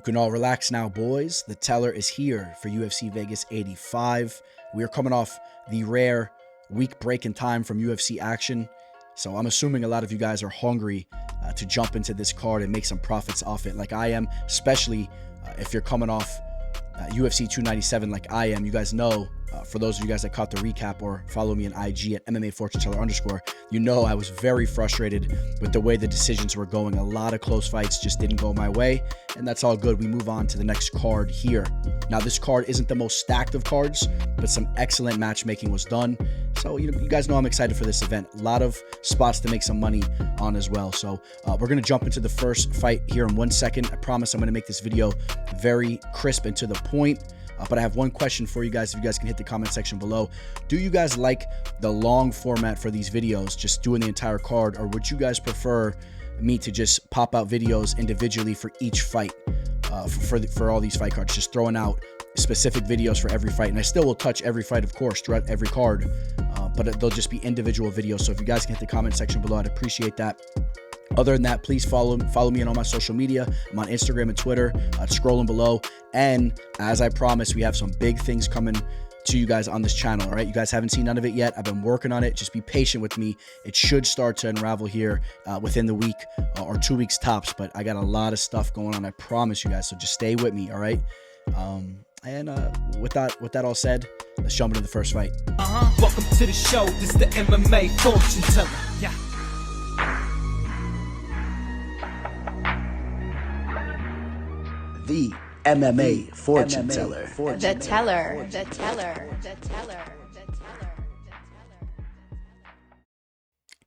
can all relax now, boys. The teller is here for UFC Vegas 85. We are coming off the rare week break in time from UFC action. So I'm assuming a lot of you guys are hungry to jump into this card and make some profits off it like I am, especially if you're coming off UFC 297 like I am. You guys know, for those of you guys that caught the recap or follow me on IG at MMA Fortune Teller _, you know I was very frustrated with the way the decisions were going. A lot of close fights just didn't go my way, and that's all good. We move on to the next card here. Now, this card isn't the most stacked of cards, but some excellent matchmaking was done. So, you guys know I'm excited for this event. A lot of spots to make some money on as well. So, we're going to jump into the first fight here in 1 second. I promise I'm going to make this video very crisp and to the point. But I have one question for you guys. If you guys can hit the comment section below. Do you guys like the long format for these videos, just doing the entire card? Or would you guys prefer me to just pop out videos individually for each fight, for all these fight cards, just throwing out specific videos for every fight? And I still will touch every fight, of course, throughout every card, but they'll just be individual videos. So if you guys can hit the comment section below, I'd appreciate that. Other than that, please follow me on all my social media. I'm on Instagram and Twitter, scrolling below. And as I promised, we have some big things coming to you guys on this channel, all right? You guys haven't seen none of it yet. I've been working on it. Just be patient with me. It should start to unravel here within the week or 2 weeks tops, but I got a lot of stuff going on, I promise you guys, so just stay with me, all right? With that all said, let's jump into the first fight. Welcome to the show. This is the MMA Fortune Teller. Yeah. The MMA Fortune Teller. The teller.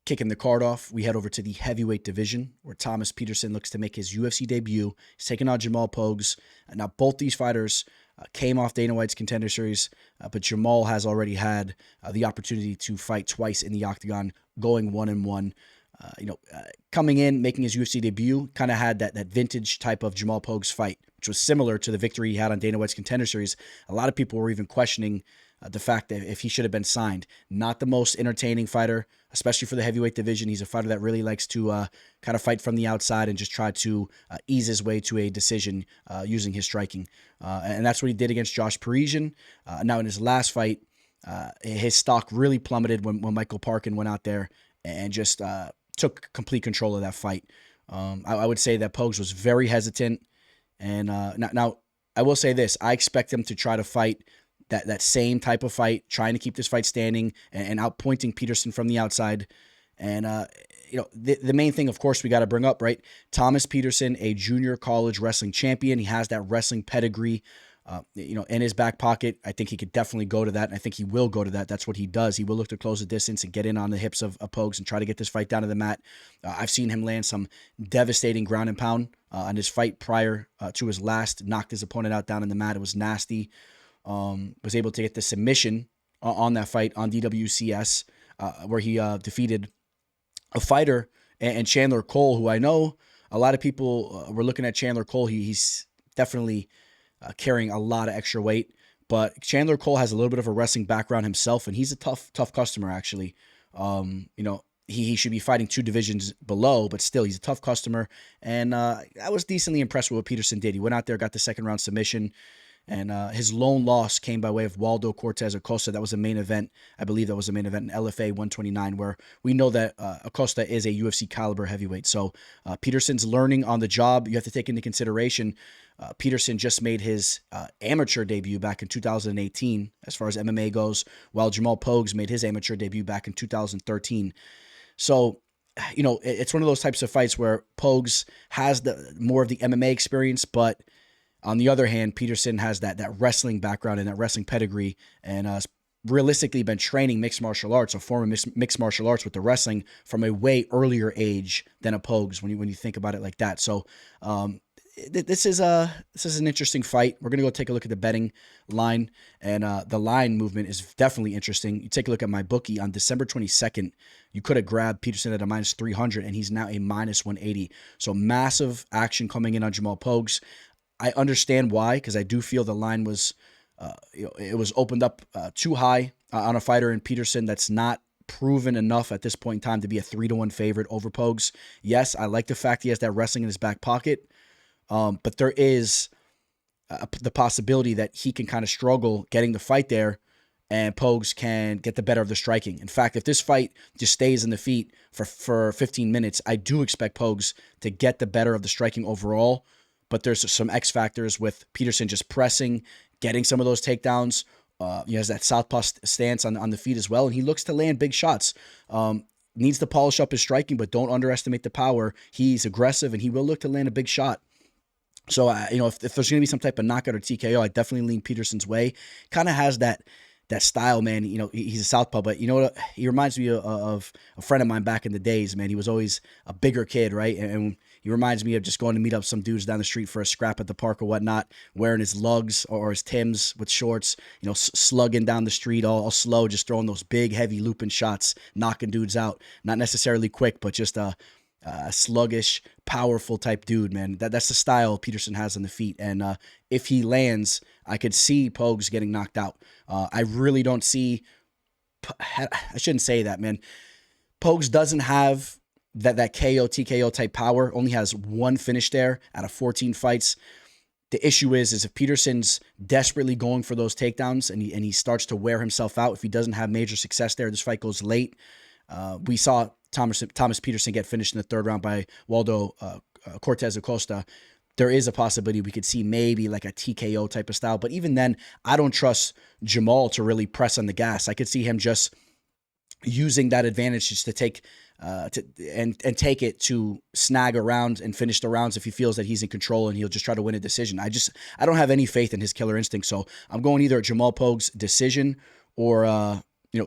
Kicking the card off, we head over to the heavyweight division, where Thomas Petersen looks to make his UFC debut. He's taking on Jamal Pogues. Now, both these fighters came off Dana White's Contender Series, but Jamal has already had the opportunity to fight twice in the octagon, going 1-1. Coming in, making his UFC debut, kind of had that vintage type of Jamal Pogues fight, which was similar to the victory he had on Dana White's Contender Series. A lot of people were even questioning the fact that if he should have been signed. Not the most entertaining fighter, especially for the heavyweight division. He's a fighter that really likes to kind of fight from the outside and just try to ease his way to a decision using his striking. And that's what he did against Josh Parisian. Now, in his last fight, his stock really plummeted when Michael Parkin went out there and just took complete control of that fight. I would say that Pogues was very hesitant. And now, I will say this. I expect him to try to fight that same type of fight, trying to keep this fight standing and outpointing Petersen from the outside. And, the main thing, of course, we got to bring up, right? Thomas Petersen, a junior college wrestling champion. He has that wrestling pedigree. In his back pocket. I think he could definitely go to that, and I think he will go to that. That's what he does. He will look to close the distance and get in on the hips of Pogues and try to get this fight down to the mat. I've seen him land some devastating ground and pound on his fight prior to his last. Knocked his opponent out down in the mat. It was nasty. Was able to get the submission on that fight on DWCS, where he defeated a fighter and Chandler Cole, who I know a lot of people were looking at Chandler Cole. He's definitely carrying a lot of extra weight, but Chandler Cole has a little bit of a wrestling background himself, and he's a tough customer, actually. He should be fighting 2 divisions below, but still, he's a tough customer, and I was decently impressed with what Petersen did. He went out there, got the second round submission, and his lone loss came by way of Waldo Cortez Acosta. That was a main event. I believe that was a main event in LFA 129, where we know that Acosta is a UFC caliber heavyweight. So Petersen's learning on the job. You have to take into consideration Petersen just made his amateur debut back in 2018 as far as MMA goes, while Jamal Pogues made his amateur debut back in 2013. So, it's one of those types of fights where Pogues has more of the MMA experience, but on the other hand, Petersen has that wrestling background and that wrestling pedigree, and realistically been training mixed martial arts, or former mixed martial arts with the wrestling from a way earlier age than a Pogues when you think about it like that. So, this is an interesting fight. We're going to go take a look at the betting line, and the line movement is definitely interesting. You take a look at my bookie on December 22nd. You could have grabbed Petersen at a minus 300, and he's now a minus 180. So massive action coming in on Jamal Pogues. I understand why, because I do feel the line was, it was opened up too high on a fighter in Petersen that's not proven enough at this point in time to be a 3-1 favorite over Pogues. Yes, I like the fact he has that wrestling in his back pocket, But there is the possibility that he can kind of struggle getting the fight there, and Pogues can get the better of the striking. In fact, if this fight just stays in the feet for 15 minutes, I do expect Pogues to get the better of the striking overall. But there's some X factors with Petersen just pressing, getting some of those takedowns. He has that southpaw stance on the feet as well, and he looks to land big shots. Needs to polish up his striking, but don't underestimate the power. He's aggressive, and he will look to land a big shot. So, if there's going to be some type of knockout or TKO, I definitely lean Petersen's way. Kind of has that style, man. He's a southpaw, but you know what? He reminds me of a friend of mine back in the days, man. He was always a bigger kid, right? And he reminds me of just going to meet up some dudes down the street for a scrap at the park or whatnot, wearing his lugs or his Timbs with shorts, slugging down the street all slow, just throwing those big, heavy looping shots, knocking dudes out. Not necessarily quick, but just a sluggish, powerful type dude, man. That's the style Petersen has on the feet. And if he lands, I could see Pogues getting knocked out. I really don't see... I shouldn't say that, man. Pogues doesn't have that KO, TKO type power. Only has one finish there out of 14 fights. The issue is if Petersen's desperately going for those takedowns and he starts to wear himself out, if he doesn't have major success there, this fight goes late. We saw Thomas Petersen get finished in the third round by Waldo Cortez Acosta. There is a possibility we could see maybe like a TKO type of style. But even then, I don't trust Jamal to really press on the gas. I could see him just using that advantage just to take take it to snag a round and finish the rounds if he feels that he's in control, and he'll just try to win a decision. I don't have any faith in his killer instinct. So I'm going either Jamal Pogues decision or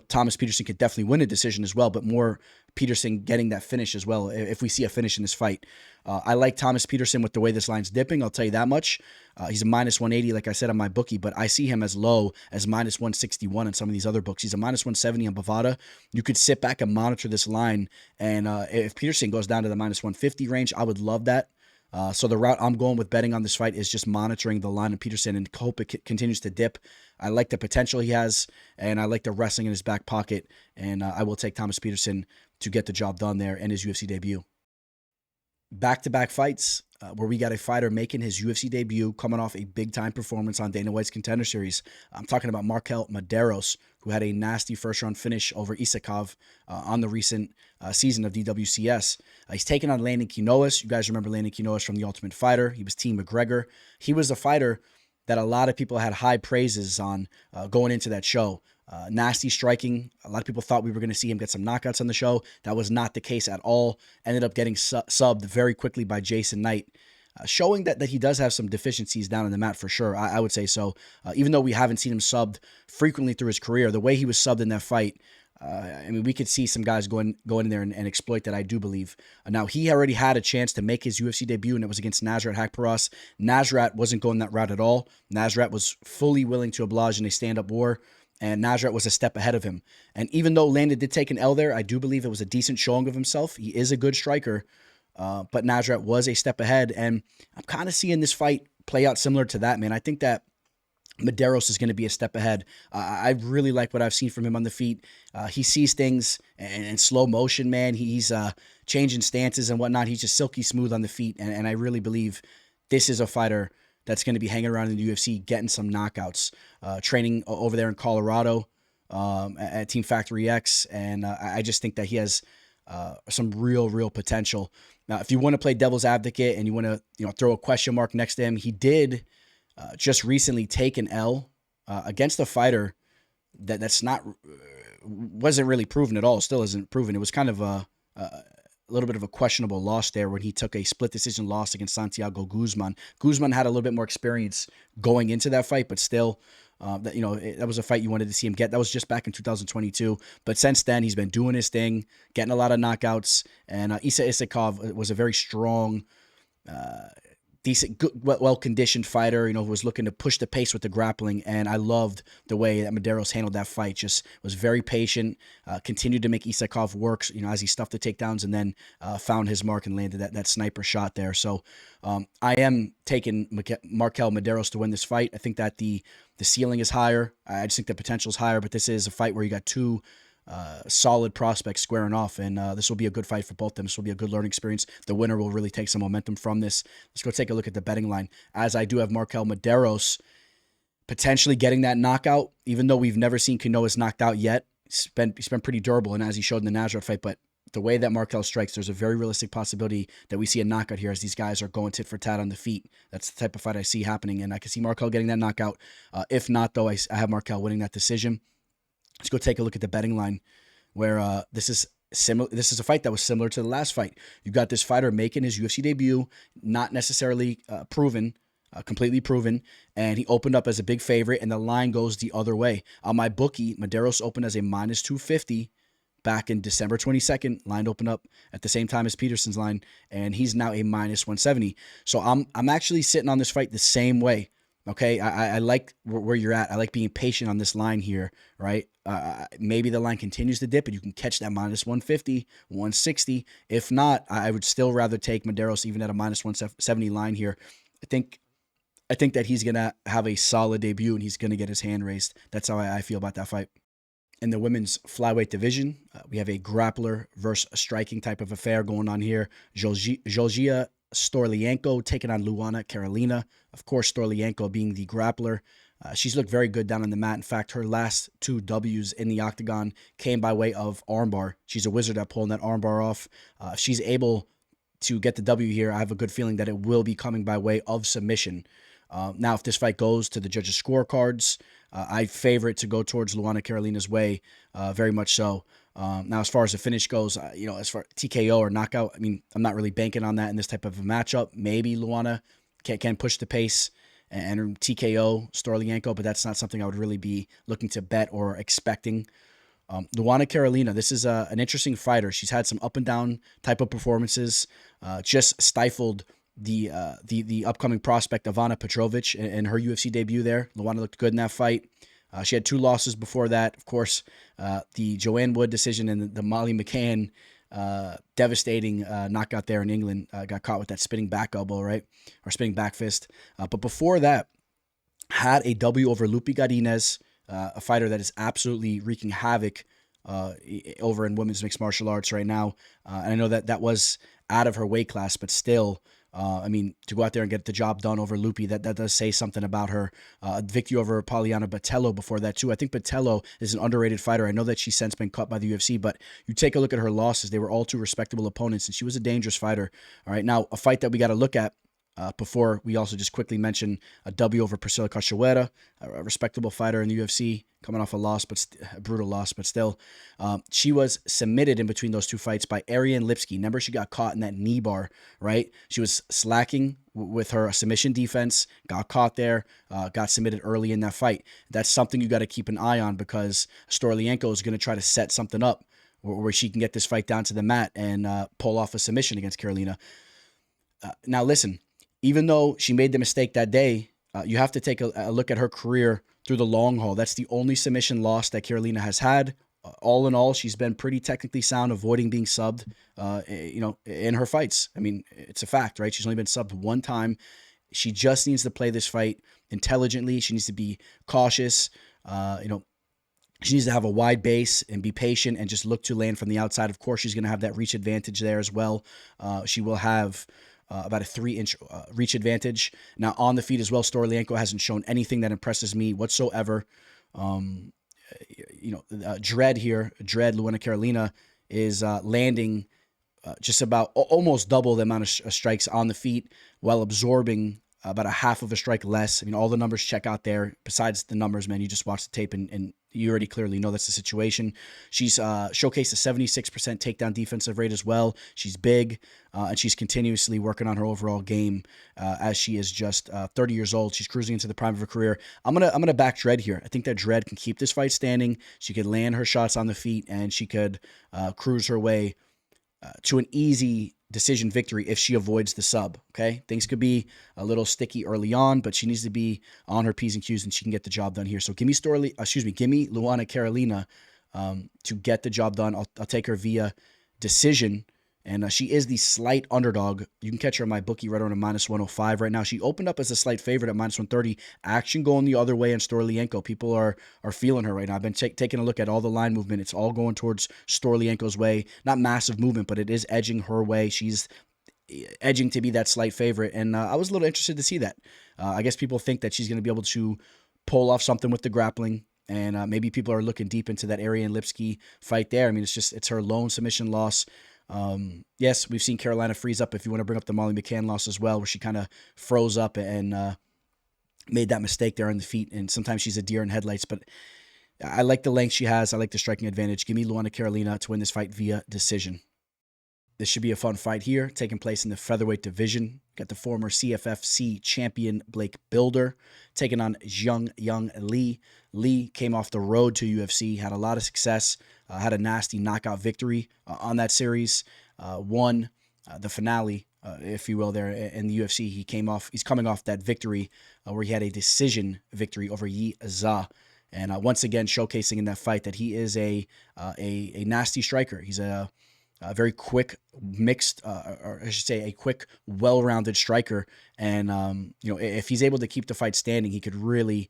Thomas Petersen could definitely win a decision as well, but more Petersen getting that finish as well if we see a finish in this fight. I like Thomas Petersen with the way this line's dipping, I'll tell you that much. He's a minus 180, like I said, on my bookie, but I see him as low as minus 161 in some of these other books. He's a minus 170 on Bovada. You could sit back and monitor this line, and if Petersen goes down to the minus 150 range, I would love that. So the route I'm going with betting on this fight is just monitoring the line of Petersen and hope it continues to dip. I like the potential he has, and I like the wrestling in his back pocket, and I will take Thomas Petersen to get the job done there in his UFC debut. Back-to-back fights where we got a fighter making his UFC debut coming off a big-time performance on Dana White's Contender Series. I'm talking about Marquel Mederos, who had a nasty first-round finish over Aliaskhab on the recent season of DWCS. He's taking on Landon Quiñones. You guys remember Landon Quiñones from The Ultimate Fighter. He was Team McGregor. He was a fighter that a lot of people had high praises on going into that show. Nasty striking. A lot of people thought we were going to see him get some knockouts on the show. That was not the case at all. Ended up getting subbed very quickly by Jason Knight, showing that he does have some deficiencies down on the mat for sure. I would say so. Even though we haven't seen him subbed frequently through his career, the way he was subbed in that fight, we could see some guys going in there and exploit that, I do believe. Now, he already had a chance to make his UFC debut, and it was against Nasrat Haqparast. Nasrat wasn't going that route at all. Nasrat was fully willing to oblige in a stand-up war, and Nasrat was a step ahead of him. And even though Landon did take an L there, I do believe it was a decent showing of himself. He is a good striker, but Nasrat was a step ahead, and I'm kind of seeing this fight play out similar to that, man. I think that Mederos is going to be a step ahead. I really like what I've seen from him on the feet. He sees things in slow motion, man. He's changing stances and whatnot. He's just silky smooth on the feet, and I really believe this is a fighter that's going to be hanging around in the UFC, getting some knockouts, training over there in Colorado at Team Factory X, and I just think that he has some real potential. Now, if you want to play devil's advocate and you want to throw a question mark next to him, he did just recently take an L against a fighter that's wasn't really proven at all. Still isn't proven. It was kind of a little bit of a questionable loss there when he took a split decision loss against Santiago Guzman. Guzman had a little bit more experience going into that fight, but still, that was a fight you wanted to see him get. That was just back in 2022. But since then, he's been doing his thing, getting a lot of knockouts. And Isa Aliaskhab was a very strong, decent, good, well-conditioned fighter, who was looking to push the pace with the grappling, and I loved the way that Mederos handled that fight. Just was very patient, continued to make Aliaskhab work, as he stuffed the takedowns, and then found his mark and landed that sniper shot there. So I am taking Marquel Mederos to win this fight. I think that the ceiling is higher. I just think the potential is higher, but this is a fight where you got two solid prospects squaring off, and this will be a good fight for both of them. This will be a good learning experience. The winner will really take some momentum from this. Let's go take a look at the betting line, as I do have Marquel Mederos potentially getting that knockout, even though we've never seen Quiñones knocked out yet. He's been pretty durable, and as he showed in the Nassourdine fight, but the way that Marquel strikes, there's a very realistic possibility that we see a knockout here as these guys are going tit for tat on the feet. That's the type of fight I see happening, and I can see Marquel getting that knockout. If not, though, I have Marquel winning that decision. Let's go take a look at the betting line, where this is similar. This is a fight that was similar to the last fight. You got this fighter making his UFC debut, not necessarily proven, completely proven, and he opened up as a big favorite, and the line goes the other way. On my bookie, Mederos opened as a minus 250 back in December 22nd. Line opened up at the same time as Petersen's line, and he's now a minus 170. So I'm actually sitting on this fight the same way. Okay, I like where you're at. I like being patient on this line here, right? Maybe the line continues to dip and you can catch that minus 150, 160. If not, I would still rather take Mederos even at a minus 170 line here. I think that he's going to have a solid debut and he's going to get his hand raised. That's how I feel about that fight. In the women's flyweight division, we have a grappler versus a striking type of affair going on here. Julija Stoliarenko taking on Luana Carolina. Of course, Stoliarenko being the grappler. She's looked very good down on the mat. In fact, her last 2 Ws in the octagon came by way of armbar. She's a wizard at pulling that armbar off. If she's able to get the W here, I have a good feeling that it will be coming by way of submission. Now, if this fight goes to the judges' scorecards, I favor it to go towards Luana Carolina's way, very much so. Now, as far as the finish goes, as far TKO or knockout, I mean, I'm not really banking on that in this type of a matchup. Maybe Luana can push the pace and TKO Stoliarenko, but that's not something I would really be looking to bet or expecting. Luana Carolina, this is an interesting fighter. She's had some up and down type of performances, just stifled the upcoming prospect Ivana Petrovic in her UFC debut there. Luana looked good in that fight. She had 2 losses before that. Of course, the Joanne Wood decision and the Molly McCann devastating knockout there in England. Got caught with that spinning back elbow, right? Or spinning back fist. But before that, had a W over Lupi Godinez, a fighter that is absolutely wreaking havoc over in women's mixed martial arts right now. And I know that was out of her weight class, but still, I mean, to go out there and get the job done over Lupi, that does say something about her. Victory over Poliana Botello before that, too. I think Botello is an underrated fighter. I know that she's since been cut by the UFC, but you take a look at her losses. They were all 2 respectable opponents, and she was a dangerous fighter. All right, now, a fight that we got to look at before we also just quickly mention a W over Priscilla Cachoeira, a respectable fighter in the UFC, coming off a loss, but a brutal loss, but still. She was submitted in between those 2 fights by Ariane Lipsky. Remember, she got caught in that knee bar, right? She was slacking with her submission defense, got caught there, got submitted early in that fight. That's something you got to keep an eye on because Stoliarenko is going to try to set something up where she can get this fight down to the mat and pull off a submission against Carolina. Now, listen. Even though she made the mistake that day, you have to take a look at her career through the long haul. That's the only submission loss that Carolina has had. All in all, she's been pretty technically sound, avoiding being subbed, in her fights. I mean, it's a fact, right? She's only been subbed 1 time. She just needs to play this fight intelligently. She needs to be cautious. She needs to have a wide base and be patient and just look to land from the outside. Of course, she's going to have that reach advantage there as well. She will have about a 3-inch reach advantage. Now, on the feet as well, Stoliarenko hasn't shown anything that impresses me whatsoever. Dread here, Luana Carolina, is landing just about almost double the amount of strikes on the feet while absorbing about a half of a strike less. I mean, all the numbers check out there. Besides the numbers, man, you just watch the tape and you already clearly know that's the situation. She's showcased a 76% takedown defensive rate as well. She's big, and she's continuously working on her overall game as she is just 30 years old. She's cruising into the prime of her career. I'm gonna back Dread here. I think that Dread can keep this fight standing. She could land her shots on the feet, and she could cruise her way to an easy decision victory if she avoids the sub. Okay, things could be a little sticky early on, but she needs to be on her P's and Q's, and she can get the job done here. So give me Luana Carolina to get the job done. I'll take her via decision And she is the slight underdog. You can catch her in my bookie right around a -105 right now. She opened up as a slight favorite at -130. Action going the other way on Stoliarenko. People are feeling her right now. I've been taking a look at all the line movement. It's all going towards Stoliarenko's way. Not massive movement, but it is edging her way. She's edging to be that slight favorite, and I was a little interested to see that. I guess people think that she's going to be able to pull off something with the grappling, and maybe people are looking deep into that Ariane Lipski fight there. I mean, it's her lone submission loss. Yes, we've seen Carolina freeze up, if you want to bring up the Molly McCann loss as well, where she kind of froze up and made that mistake there on the feet, and sometimes she's a deer in headlights, but I like the length she has. I like the striking advantage. Give me Luana Carolina to win this fight via decision. This should be a fun fight here, taking place in the featherweight division. Got the former CFFC champion Blake Bilder taking on Jeong Lee. Lee came off the road to UFC, had a lot of success, had a nasty knockout victory on that series, won the finale, if you will, there in the UFC. He's coming off that victory where he had a decision victory over Azat. And once again, showcasing in that fight that he is a nasty striker. He's a very quick, mixed, or I should say, a quick, well-rounded striker. And if he's able to keep the fight standing, he could really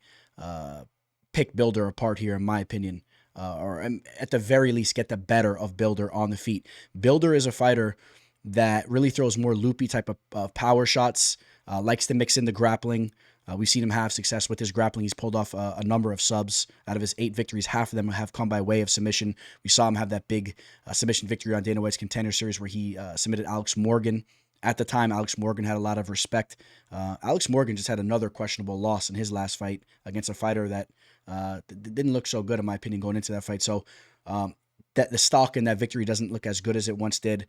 pick Bilder apart here, in my opinion, or at the very least get the better of Bilder on the feet. Bilder is a fighter that really throws more loopy type of power shots, likes to mix in the grappling. We've seen him have success with his grappling. He's pulled off a number of subs. Out of his 8 victories, half of them have come by way of submission. We saw him have that big submission victory on Dana White's Contender Series where he submitted Alex Morgan. At the time, Alex Morgan had a lot of respect. Alex Morgan just had another questionable loss in his last fight against a fighter that didn't look so good, in my opinion, going into that fight. So that the stock in that victory doesn't look as good as it once did.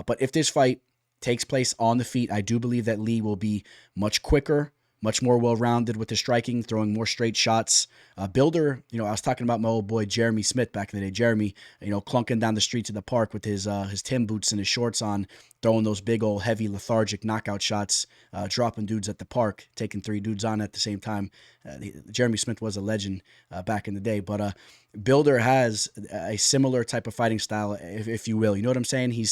But if this fight takes place on the feet, I do believe that Lee will be much quicker, much more well-rounded with the striking, throwing more straight shots. Bilder, I was talking about my old boy Jeremy Smith back in the day. Jeremy, clunking down the streets of the park with his Tim boots and his shorts on, throwing those big old heavy lethargic knockout shots, dropping dudes at the park, taking 3 dudes on at the same time. Jeremy Smith was a legend back in the day. But Bilder has a similar type of fighting style, if you will. You know what I'm saying? He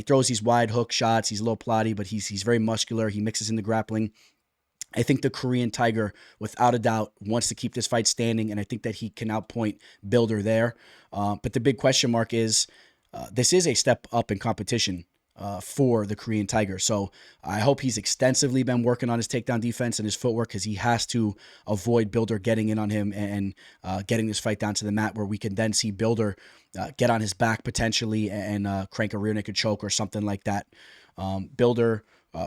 throws these wide hook shots. He's a little plotty, but he's very muscular. He mixes in the grappling. I think the Korean Tiger, without a doubt, wants to keep this fight standing, and I think that he can outpoint Bilder there. But the big question mark is, this is a step up in competition for the Korean Tiger. So I hope he's extensively been working on his takedown defense and his footwork, because he has to avoid Bilder getting in on him and getting this fight down to the mat, where we can then see Bilder get on his back potentially and crank a rear naked choke or something like that. Bilder,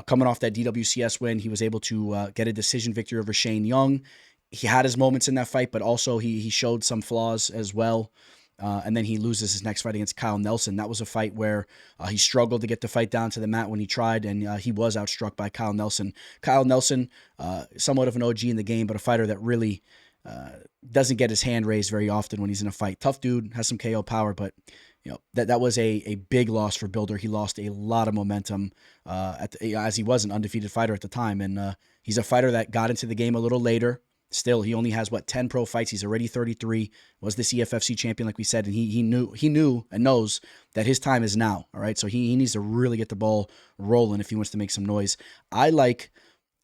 coming off that DWCS win, he was able to get a decision victory over Yeong. He had his moments in that fight, but also he showed some flaws as well. And then he loses his next fight against Kyle Nelson. That was a fight where he struggled to get the fight down to the mat when he tried, and he was outstruck by Kyle Nelson. Kyle Nelson, somewhat of an OG in the game, but a fighter that really doesn't get his hand raised very often when he's in a fight. Tough dude, has some KO power, but that was a big loss for Bilder. He lost a lot of momentum as he was an undefeated fighter at the time. And he's a fighter that got into the game a little later. Still, he only has, 10 pro fights. He's already 33, was the CFFC champion, like we said. And he knew and knows that his time is now, all right? So he needs to really get the ball rolling if he wants to make some noise. I like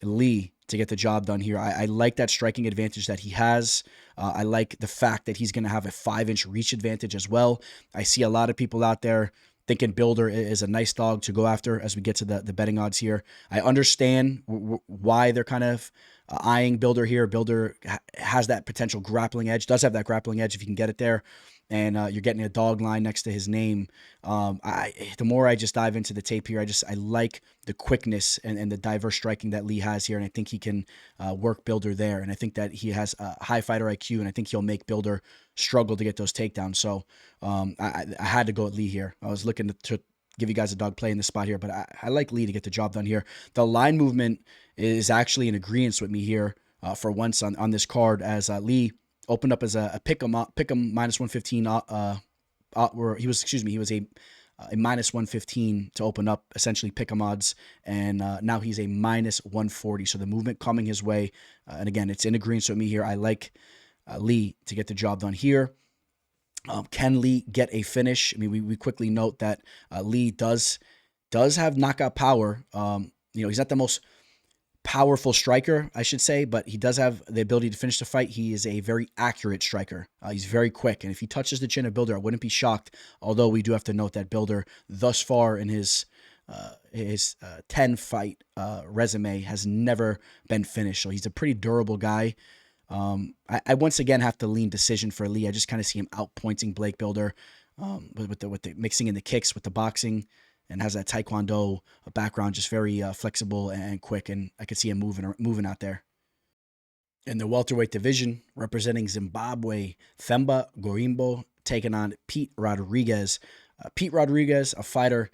Lee to get the job done here. I like that striking advantage that he has. I like the fact that he's going to have a 5-inch reach advantage as well. I see a lot of people out there thinking Bilder is a nice dog to go after as we get to the betting odds here. I understand why they're kind of eyeing Bilder here. Bilder has that potential grappling edge, does have that grappling edge if you can get it there. And you're getting a dog line next to his name. The more I just dive into the tape here, I like the quickness and the diverse striking that Lee has here, and I think he can work Bilder there. And I think that he has a high fighter IQ, and I think he'll make Bilder struggle to get those takedowns. So I had to go at Lee here. I was looking to give you guys a dog play in this spot here, but I like Lee to get the job done here. The line movement is actually in agreement with me here for once on this card, as Lee opened up as a pick 'em minus 115. Where he was a minus 115 to open up, essentially pick 'em odds, and now he's a minus 140. So the movement coming his way, and again, it's in agreement with me here. I like Lee to get the job done here. Can Lee get a finish? I mean, we quickly note that Lee does have knockout power. He's not the most powerful striker, I should say, but he does have the ability to finish the fight. He is a very accurate striker. He's very quick, and if he touches the chin of Bilder, I wouldn't be shocked. Although we do have to note that Bilder, thus far in his 10 fight resume, has never been finished. So he's a pretty durable guy. I once again have to lean decision for Lee. I just kind of see him outpointing Blake Bilder with the mixing in the kicks with the boxing, and has that Taekwondo background, just very flexible and quick, and I could see him moving out there. In the welterweight division, representing Zimbabwe, Themba Gorimbo taking on Pete Rodriguez. Pete Rodriguez, a fighter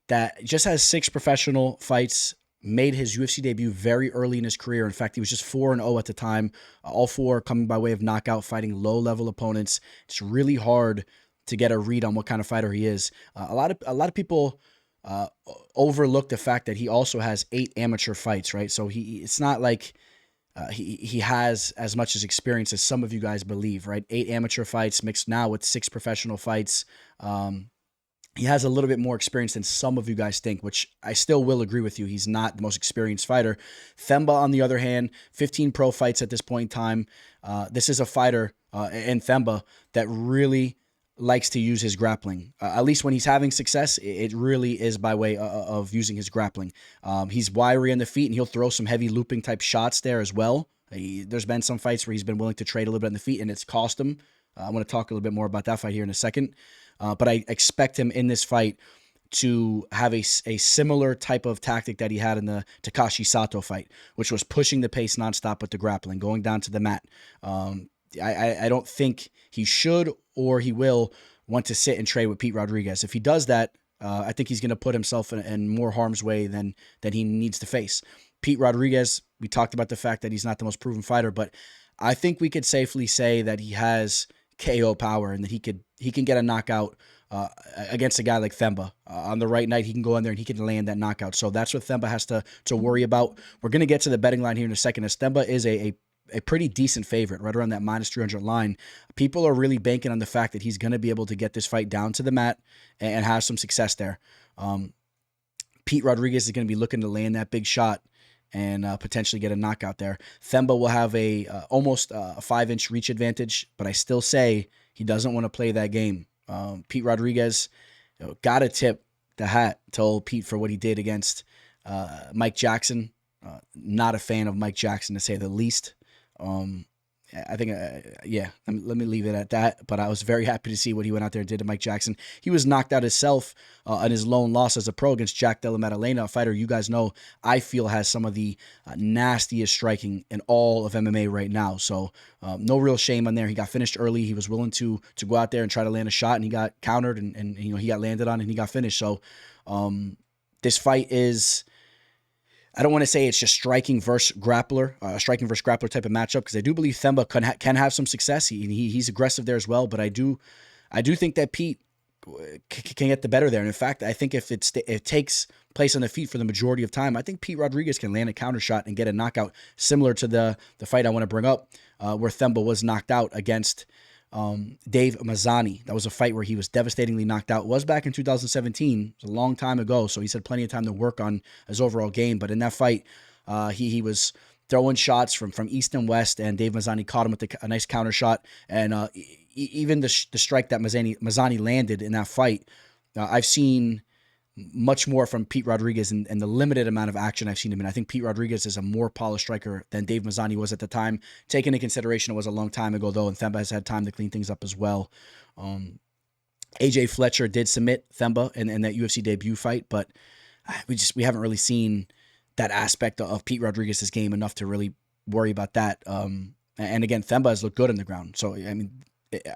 that just has 6 professional fights, made his UFC debut very early in his career. In fact, he was just 4-0 at the time, all 4 coming by way of knockout, fighting low-level opponents. It's really hard to get a read on what kind of fighter he is. A lot of people overlook the fact that he also has 8 amateur fights, right? So it's not like he has as much as experience as some of you guys believe, right? 8 amateur fights mixed now with 6 professional fights. He has a little bit more experience than some of you guys think, which I still will agree with you. He's not the most experienced fighter. Themba, on the other hand, 15 pro fights at this point in time. This is a fighter, and Themba, that really likes to use his grappling. At least when he's having success, it really is by way of using his grappling. He's wiry on the feet, and he'll throw some heavy looping type shots there as well. There's been some fights where he's been willing to trade a little bit on the feet, and it's cost him. I want to talk a little bit more about that fight here in a second. But I expect him in this fight to have a similar type of tactic that he had in the Takashi Sato fight, which was pushing the pace nonstop with the grappling, going down to the mat. I don't think he should or he will want to sit and trade with Pete Rodriguez. If he does that, I think he's going to put himself in more harm's way than he needs to face. Pete Rodriguez, we talked about the fact that he's not the most proven fighter, but I think we could safely say that he has KO power and that he can get a knockout against a guy like Themba. On the right night, he can go in there and he can land that knockout. So that's what Themba has to worry about. We're going to get to the betting line here in a second, as Themba is a pretty decent favorite, right around that minus 300 line. People are really banking on the fact that he's going to be able to get this fight down to the mat and have some success there. Pete Rodriguez is going to be looking to land that big shot and potentially get a knockout there. Themba will have almost a 5-inch reach advantage, but I still say he doesn't want to play that game. Pete Rodriguez got to tip the hat to old Pete for what he did against Mike Jackson. Not a fan of Mike Jackson, to say the least. I think, let me leave it at that. But I was very happy to see what he went out there and did to Mike Jackson. He was knocked out himself on his lone loss as a pro against Jack Della Maddalena, a fighter you guys know I feel has some of the nastiest striking in all of MMA right now. So no real shame on there. He got finished early. He was willing to go out there and try to land a shot, and he got countered, and he got landed on, and he got finished. So this fight is, I don't want to say it's just striking versus grappler type of matchup, because I do believe Themba can have some success. He's aggressive there as well, but I do think that Pete can get the better there. And in fact, I think if it takes place on the feet for the majority of time, I think Pete Rodriguez can land a counter shot and get a knockout, similar to the fight I want to bring up, where Themba was knocked out against Dave Mazzani. That was a fight where he was devastatingly knocked out. It was back in 2017. It was a long time ago, so he's had plenty of time to work on his overall game. But in that fight, he was throwing shots from east and west, and Dave Mazzani caught him with a nice counter shot. And even the strike that Mazzani landed in that fight, I've seen much more from Pete Rodriguez in the limited amount of action I've seen him in. I think Pete Rodriguez is a more polished striker than Dave Mazzani was at the time. Taking into consideration it was a long time ago, though, and Themba has had time to clean things up as well. AJ Fletcher did submit Themba in that UFC debut fight, but we haven't really seen that aspect of Pete Rodriguez's game enough to really worry about that. And again, Themba has looked good on the ground. So, I mean,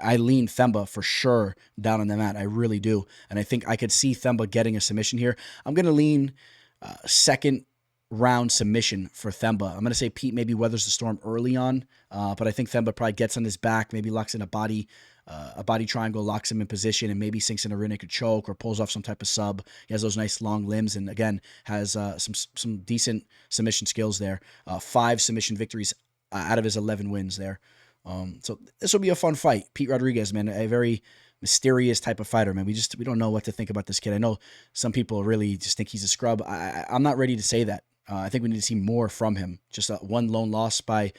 I lean Themba for sure down on the mat. I really do. And I think I could see Themba getting a submission here. I'm going to lean second round submission for Themba. I'm going to say Pete maybe weathers the storm early on, but I think Themba probably gets on his back, maybe locks in a body triangle, locks him in position, and maybe sinks in a rear naked choke or pulls off some type of sub. He has those nice long limbs, and again, has some decent submission skills there. 5 submission victories out of his 11 wins there. So this will be a fun fight. Pete Rodriguez, man, a very mysterious type of fighter, man. We don't know what to think about this kid. I know some people really just think he's a scrub. I'm not ready to say that. I think we need to see more from him. Just one lone loss by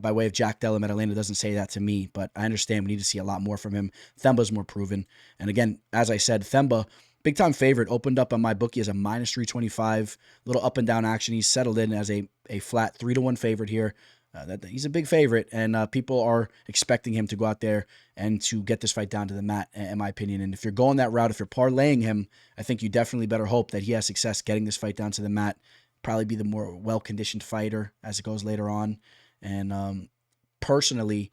way of Jack Della at Atlanta doesn't say that to me, but I understand we need to see a lot more from him. Themba's more proven. And again, as I said, Themba, big time favorite, opened up on my bookie as a minus 325, little up and down action. He's settled in as a flat 3-1 favorite here. He's a big favorite, and people are expecting him to go out there and to get this fight down to the mat, in my opinion. And if you're going that route, if you're parlaying him, I think you definitely better hope that he has success getting this fight down to the mat. Probably be the more well-conditioned fighter as it goes later on. And personally,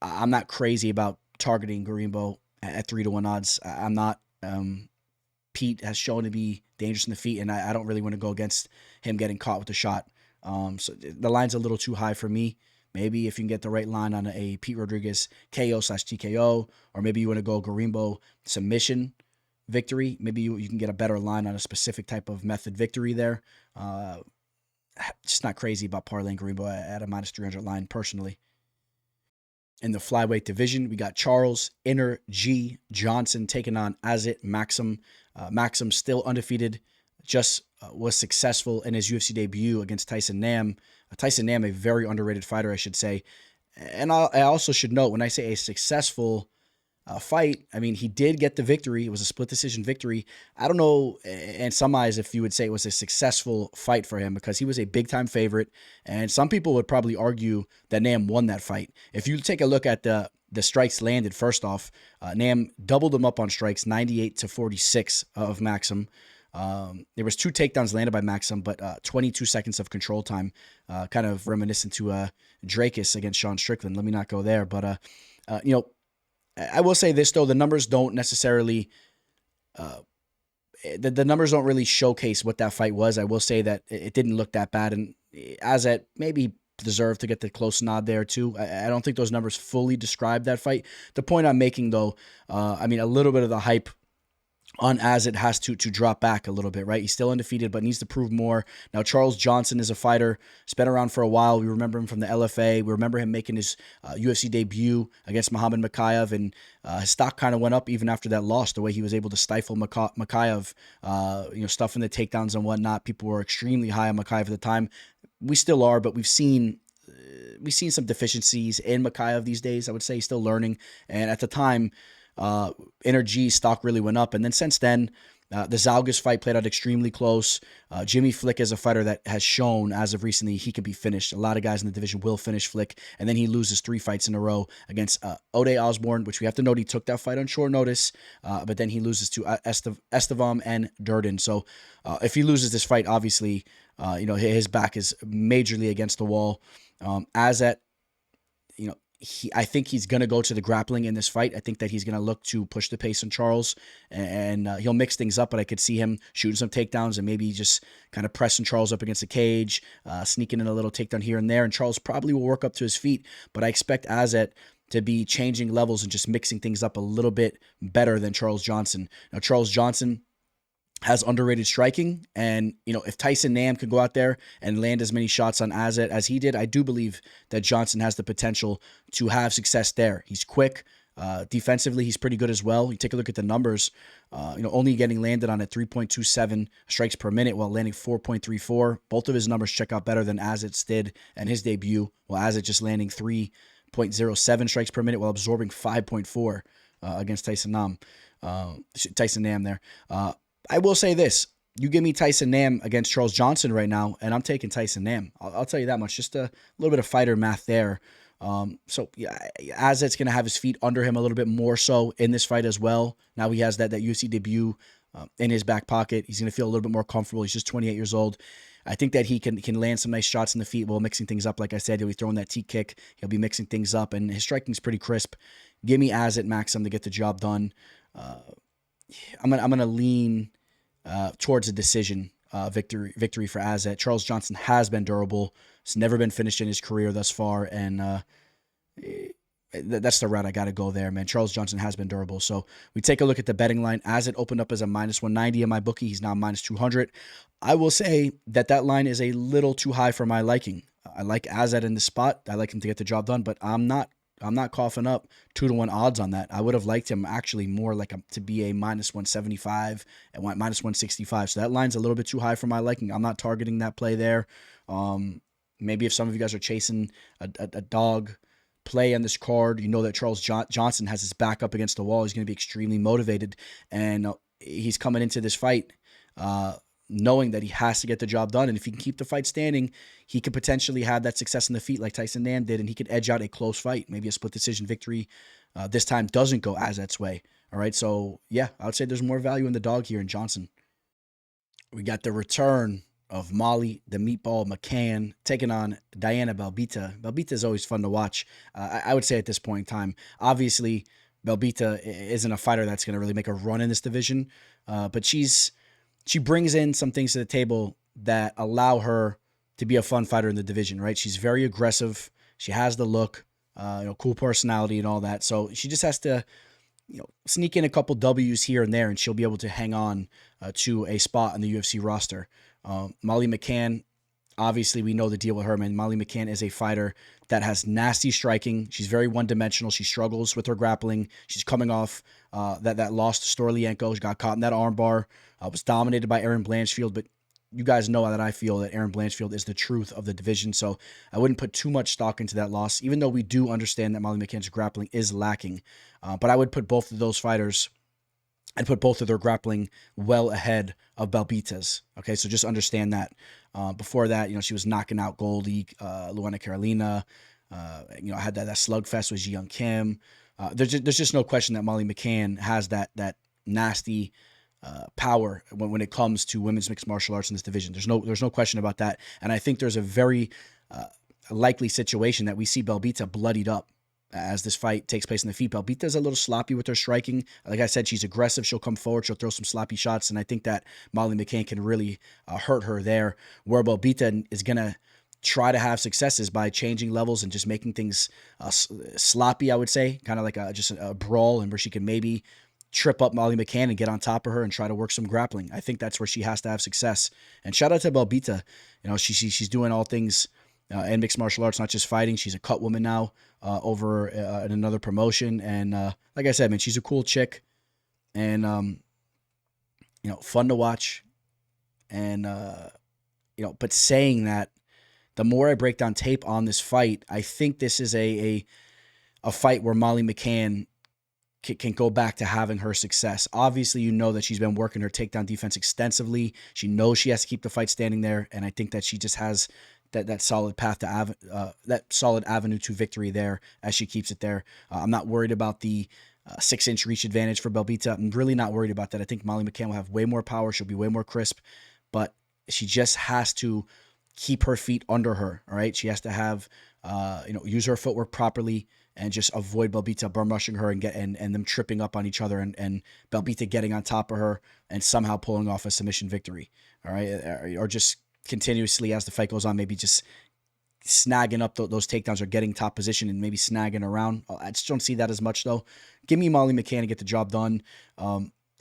I'm not crazy about targeting Gorimbo at 3-1 odds. I'm not. Pete has shown to be dangerous in the feet, and I don't really want to go against him getting caught with the shot. So the line's a little too high for me. Maybe if you can get the right line on a Pete Rodriguez KO/TKO, or maybe you want to go Gorimbo submission victory. Maybe you can get a better line on a specific type of method victory there. Just not crazy about parlaying Gorimbo at a minus 300 line personally. In the flyweight division, we got Charles Inner G Johnson taking on Azat Maksum. Maksum still undefeated, just was successful in his UFC debut against Tyson Nam. Tyson Nam, a very underrated fighter, I should say. And I also should note, when I say a successful fight, I mean, he did get the victory. It was a split decision victory. I don't know, in some eyes, if you would say it was a successful fight for him, because he was a big-time favorite, and some people would probably argue that Nam won that fight. If you take a look at the strikes landed, first off, Nam doubled him up on strikes, 98-46 of Maksum. There was 2 takedowns landed by Maksum, but 22 seconds of control time, kind of reminiscent to Dracus against Sean Strickland. Let me not go there, but I will say this, though. The numbers don't necessarily, the numbers don't really showcase what that fight was. I will say that it didn't look that bad, and Azat maybe deserved to get the close nod there too. I don't think those numbers fully describe that fight. The point I'm making, though, a little bit of the hype on Azat has to drop back a little bit, right? He's still undefeated, but needs to prove more. Now, Charles Johnson is a fighter. He's been around for a while. We remember him from the LFA. We remember him making his UFC debut against Muhammad Mokaev, and his stock kind of went up even after that loss, the way he was able to stifle Mokaev, stuffing the takedowns and whatnot. People were extremely high on Mokaev at the time. We still are, but we've seen some deficiencies in Mokaev these days. I would say he's still learning, and at the time, Energy stock really went up, and then since then, the Zalgas fight played out extremely close. Jimmy Flick is a fighter that has shown as of recently he could be finished. A lot of guys in the division will finish Flick, and then he loses 3 fights in a row against Ode Osborne, which we have to note he took that fight on short notice, but then he loses to Estevam and Durden. So if he loses this fight, obviously, his back is majorly against the wall. Azat, I think he's going to go to the grappling in this fight. I think that he's going to look to push the pace on Charles, and he'll mix things up, but I could see him shooting some takedowns and maybe just kind of pressing Charles up against the cage, sneaking in a little takedown here and there, and Charles probably will work up to his feet, but I expect Azat to be changing levels and just mixing things up a little bit better than Charles Johnson. Now, Charles Johnson has underrated striking, and if Tyson Nam could go out there and land as many shots on Azat as he did, I do believe that Johnson has the potential to have success there. He's quick. Defensively, he's pretty good as well. You take a look at the numbers, only getting landed on at 3.27 strikes per minute while landing 4.34. Both of his numbers check out better than Azat's did in his debut, while Azat just landing 3.07 strikes per minute while absorbing 5.4 against Tyson Nam there. I will say this. You give me Tyson Nam against Charles Johnson right now, and I'm taking Tyson Nam. I'll tell you that much. Just a little bit of fighter math there. Azat's going to have his feet under him a little bit more so in this fight as well. Now he has that UFC debut in his back pocket. He's going to feel a little bit more comfortable. He's just 28 years old. I think that he can land some nice shots in the feet while mixing things up. Like I said, he'll be throwing that T-kick. He'll be mixing things up, and his striking's pretty crisp. Give me Azat Maksum to get the job done. I'm gonna lean towards a decision victory for Azat. Charles Johnson has been durable. It's never been finished in his career thus far, and that's the route I got to go there, man. Charles Johnson has been durable. So we take a look at the betting line. Azat opened up as a minus 190 in my bookie. He's now minus 200. I will say that line is a little too high for my liking. I like Azat in the spot. I like him to get the job done, but I'm not coughing up 2-1 odds on that. I would have liked him actually more like to be a -175 and -165. So that line's a little bit too high for my liking. I'm not targeting that play there. Maybe if some of you guys are chasing a dog play on this card, you know that Charles Johnson has his back up against the wall. He's going to be extremely motivated, and he's coming into this fight knowing that he has to get the job done. And if he can keep the fight standing, he could potentially have that success in the feet like Tyson Nam did, and he could edge out a close fight, maybe a split decision victory. This time doesn't go Azat's way. All right, so yeah, I would say there's more value in the dog here in Johnson. We got the return of Molly, the meatball McCann, taking on Diana Belbiţă. Belbiţă is always fun to watch. I would say at this point in time, obviously, Belbiţă isn't a fighter that's going to really make a run in this division, but she brings in some things to the table that allow her to be a fun fighter in the division, right? She's very aggressive. She has the look, cool personality and all that. So she just has to, sneak in a couple W's here and there, and she'll be able to hang on to a spot on the UFC roster. Molly McCann, obviously we know the deal with her, man. Molly McCann is a fighter that has nasty striking. She's very one-dimensional. She struggles with her grappling. She's coming off that loss to Stoliarenko. She got caught in that armbar. Was dominated by Erin Blanchfield, but you guys know that I feel that Erin Blanchfield is the truth of the division, so I wouldn't put too much stock into that loss, even though we do understand that Molly McCann's grappling is lacking. But I would put both of those fighters, I'd put both of their grappling well ahead of Belbiţă's. Okay, so just understand that. Before that, she was knocking out Goldie, Luana Carolina. Had that slugfest with Jeong Kim. There's just no question that Molly McCann has that nasty power when it comes to women's mixed martial arts in this division. There's no question about that. And I think there's a very likely situation that we see Belbiţă bloodied up as this fight takes place in the feet. Belbiţă's a little sloppy with her striking. Like I said, she's aggressive. She'll come forward. She'll throw some sloppy shots. And I think that Molly McCann can really hurt her there, where Belbiţă is going to try to have successes by changing levels and just making things sloppy, I would say, kind of like just a brawl, and where she can maybe trip up Molly McCann and get on top of her and try to work some grappling. I think that's where she has to have success. And shout out to Belbiţă. She's doing all things in mixed martial arts, not just fighting. She's a cut woman now over in another promotion. And like I said, man, she's a cool chick and, fun to watch. And, but saying that, the more I break down tape on this fight, I think this is a fight where Molly McCann can go back to having her success. Obviously, that she's been working her takedown defense extensively. She knows she has to keep the fight standing there, and I think that she just has that solid path to that solid avenue to victory there as she keeps it there. I'm not worried about the 6-inch reach advantage for Belbiţă. I'm really not worried about that. I think Molly McCann will have way more power. She'll be way more crisp, but she just has to keep her feet under her. All right, she has to have use her footwork properly, and just avoid Belbiţă bum rushing her and them tripping up on each other, and Belbiţă getting on top of her and somehow pulling off a submission victory. All right, or just continuously as the fight goes on, maybe just snagging up those takedowns or getting top position and maybe snagging around. I just don't see that as much though. Give me Molly McCann to get the job done.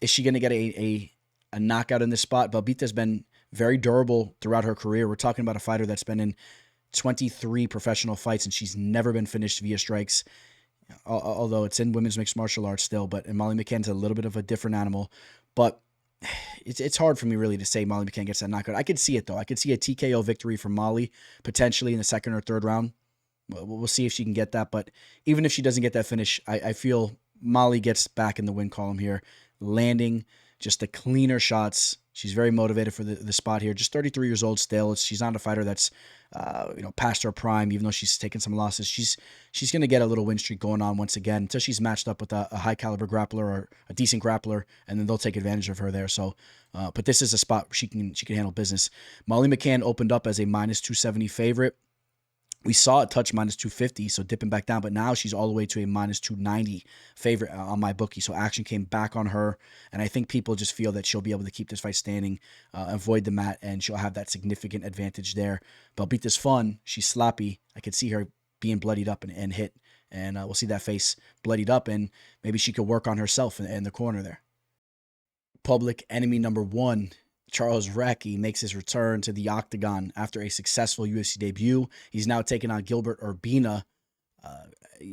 Is she going to get a knockout in this spot? Belbiţă's been very durable throughout her career. We're talking about a fighter that's been in 23 professional fights, and she's never been finished via strikes, although it's in women's mixed martial arts still. But Molly McCann's a little bit of a different animal. But it's hard for me really to say Molly McCann gets that knockout. I could see it, though. I could see a TKO victory for Molly, potentially in the second or third round. We'll see if she can get that. But even if she doesn't get that finish, I feel Molly gets back in the win column here, landing just the cleaner shots. She's very motivated for the spot here. Just 33 years old still. She's not a fighter that's past her prime, even though she's taken some losses. She's going to get a little win streak going on once again until she's matched up with a high caliber grappler or a decent grappler, and then they'll take advantage of her there. So, but this is a spot where she can handle business. Molly McCann opened up as a -270 favorite. We saw it touch -250, so dipping back down, but now she's all the way to a -290 favorite on my bookie. So action came back on her, and I think people just feel that she'll be able to keep this fight standing, avoid the mat, and she'll have that significant advantage there. Belbiţă's fun. She's sloppy. I could see her being bloodied up and hit, and we'll see that face bloodied up, and maybe she could work on herself in the corner there. Public enemy number one, Charles Radtke makes his return to the octagon after a successful UFC debut. He's now taking on Gilbert Urbina.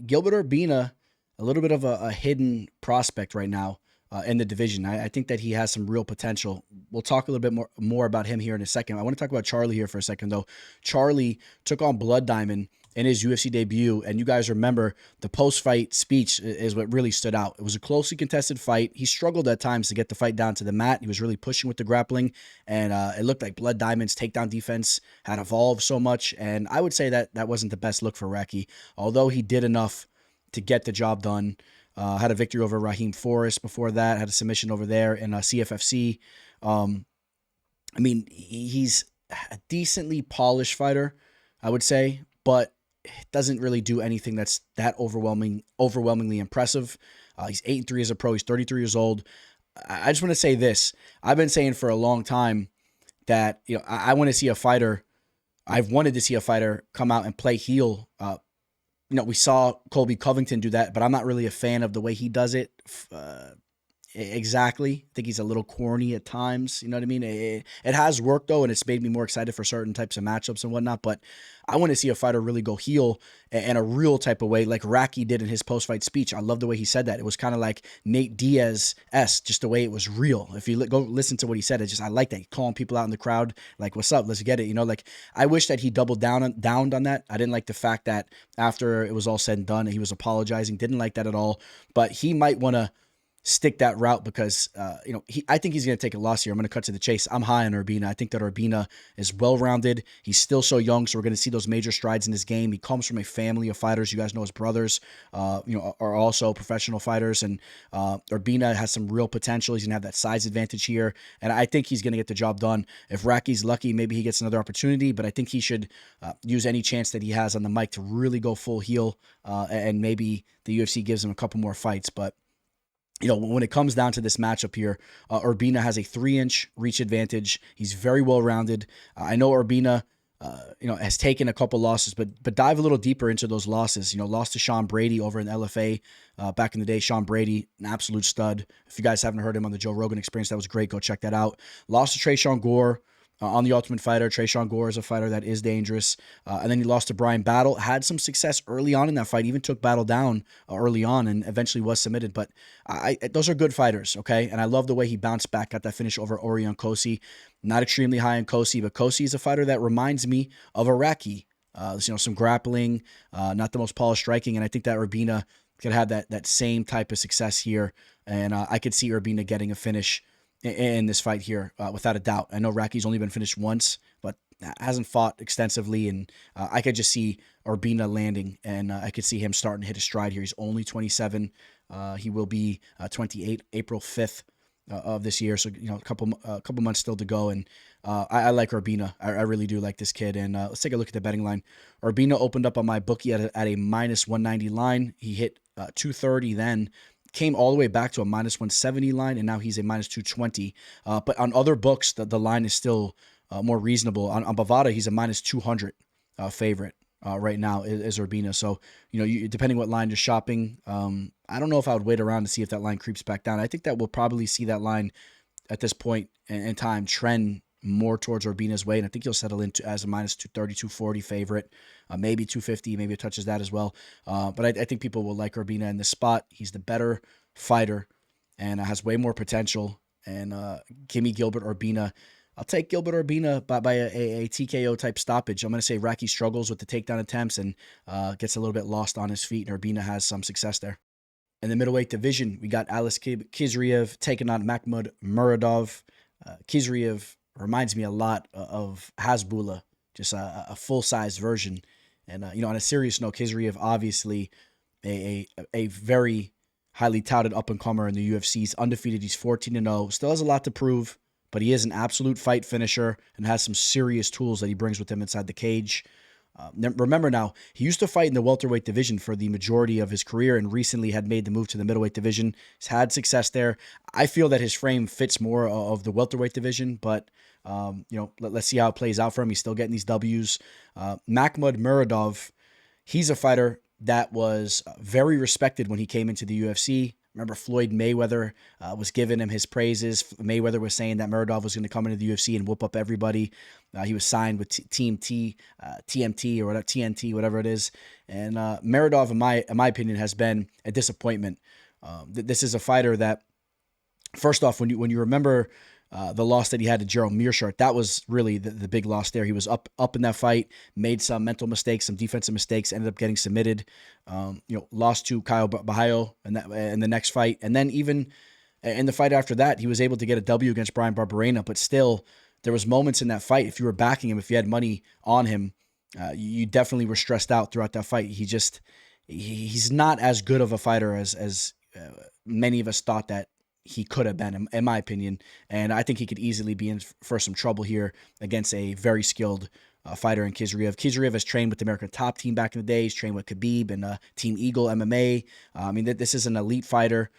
Gilbert Urbina, a little bit of a hidden prospect right now in the division. I think that he has some real potential. We'll talk a little bit more about him here in a second. I want to talk about Charlie here for a second, though. Charlie took on Blood Diamond in his UFC debut, and you guys remember the post-fight speech is what really stood out. It was a closely contested fight. He struggled at times to get the fight down to the mat. He was really pushing with the grappling, and it looked like Blood Diamond's takedown defense had evolved so much, and I would say that wasn't the best look for Radtke, although he did enough to get the job done. Had a victory over Raheem Forrest before that, had a submission over there in CFFC. I mean, he's a decently polished fighter, I would say, but doesn't really do anything that's that overwhelmingly impressive. He's 8-3 as a pro. He's 33 years old. I just want to say this. I've been saying for a long time that, you know, I want to see a fighter. I've wanted to see a fighter come out and play heel. You know, we saw Colby Covington do that, but I'm not really a fan of the way he does it. Exactly. I think he's a little corny at times. You know what I mean? It has worked, though, and it's made me more excited for certain types of matchups and whatnot. But I want to see a fighter really go heel in a real type of way, like Radtke did in his post-fight speech. I love the way he said that. It was kind of like Nate Diaz-esque, just the way it was real. If you go listen to what he said, I like that. Calling people out in the crowd, like, what's up? Let's get it. You know, like, I wish that he doubled down on that. I didn't like the fact that after it was all said and done, he was apologizing. Didn't like that at all. But he might want to stick that route because, you know, I think he's going to take a loss here. I'm going to cut to the chase. I'm high on Urbina. I think that Urbina is well-rounded. He's still so young, so we're going to see those major strides in his game. He comes from a family of fighters. You guys know his brothers, you know, are also professional fighters, and Urbina has some real potential. He's going to have that size advantage here, and I think he's going to get the job done. If Radtke's lucky, maybe he gets another opportunity, but I think he should use any chance that he has on the mic to really go full heel, and maybe the UFC gives him a couple more fights, but you know, when it comes down to this matchup here, Urbina has a 3-inch reach advantage. He's very well-rounded. I know Urbina, you know, has taken a couple losses, but dive a little deeper into those losses. You know, lost to Sean Brady over in LFA back in the day. Sean Brady, an absolute stud. If you guys haven't heard him on the Joe Rogan Experience, that was great. Go check that out. Lost to Tresean Gore. On the Ultimate Fighter. Tresean Gore is a fighter that is dangerous. And then he lost to Brian Battle. Had some success early on in that fight. Even took Battle down early on and eventually was submitted. But those are good fighters, okay? And I love the way he bounced back, got that finish over Orion Kosi. Not extremely high in Kosi, but Kosi is a fighter that reminds me of a Radtke. You know, some grappling, not the most polished striking. And I think that Urbina could have that same type of success here. And I could see Urbina getting a finish in this fight here, without a doubt. I know Radtke's only been finished once, but hasn't fought extensively, and I could just see Urbina landing, and I could see him starting to hit a stride here. He's only 27. He will be 28 April 5th of this year, so you know, a couple months still to go, and I like Urbina. I really do like this kid, and let's take a look at the betting line. Urbina opened up on my bookie at a minus 190 line. He hit 230 then. Came all the way back to a minus 170 line, and now he's a minus 220. But on other books, the line is still more reasonable. On Bovada, he's a minus 200 favorite right now is Urbina. So, you know, depending what line you're shopping, I don't know if I would wait around to see if that line creeps back down. I think that we'll probably see that line at this point in time trend more towards Urbina's way, and I think he'll settle into as a minus 230, 240 favorite, maybe 250, maybe it touches that as well. But I think people will like Urbina in this spot. He's the better fighter and has way more potential. And give me Gilbert Urbina. I'll take Gilbert Urbina by a TKO type stoppage. I'm going to say Radtke struggles with the takedown attempts and gets a little bit lost on his feet, and Urbina has some success there. In the middleweight division, we got Aliaskhab Khizriev taking on Makhmud Muradov. Khizriev reminds me a lot of Hasbulla, just a full-size version. And, you know, on a serious note, Khizriev, obviously a very highly touted up-and-comer in the UFC. He's undefeated. He's 14-0. Still has a lot to prove, but he is an absolute fight finisher and has some serious tools that he brings with him inside the cage. Remember now, he used to fight in the welterweight division for the majority of his career and recently had made the move to the middleweight division. He's had success there. I feel that his frame fits more of the welterweight division, but you know, let's see how it plays out for him. He's still getting these W's. Makhmud Muradov, he's a fighter that was very respected when he came into the UFC. Remember, Floyd Mayweather was giving him his praises. Mayweather was saying that Muradov was going to come into the UFC and whoop up everybody. He was signed with Team TMT or whatever, TNT, whatever it is. And Muradov, in my opinion, has been a disappointment. This is a fighter that, first off, when you remember the loss that he had to Gerald Meerschaert, that was really the big loss there. He was up in that fight, made some mental mistakes, some defensive mistakes, ended up getting submitted. Lost to Kyle Bahayo in the next fight, and then even in the fight after that, he was able to get a W against Brian Barberena. But still, there was moments in that fight. If you were backing him, if you had money on him, you definitely were stressed out throughout that fight. He's not as good of a fighter as many of us thought that he could have been, in my opinion. And I think he could easily be in for some trouble here against a very skilled fighter in Khizriev. Khizriev has trained with the American Top Team back in the day. He's trained with Khabib and Team Eagle MMA. This is an elite fighter,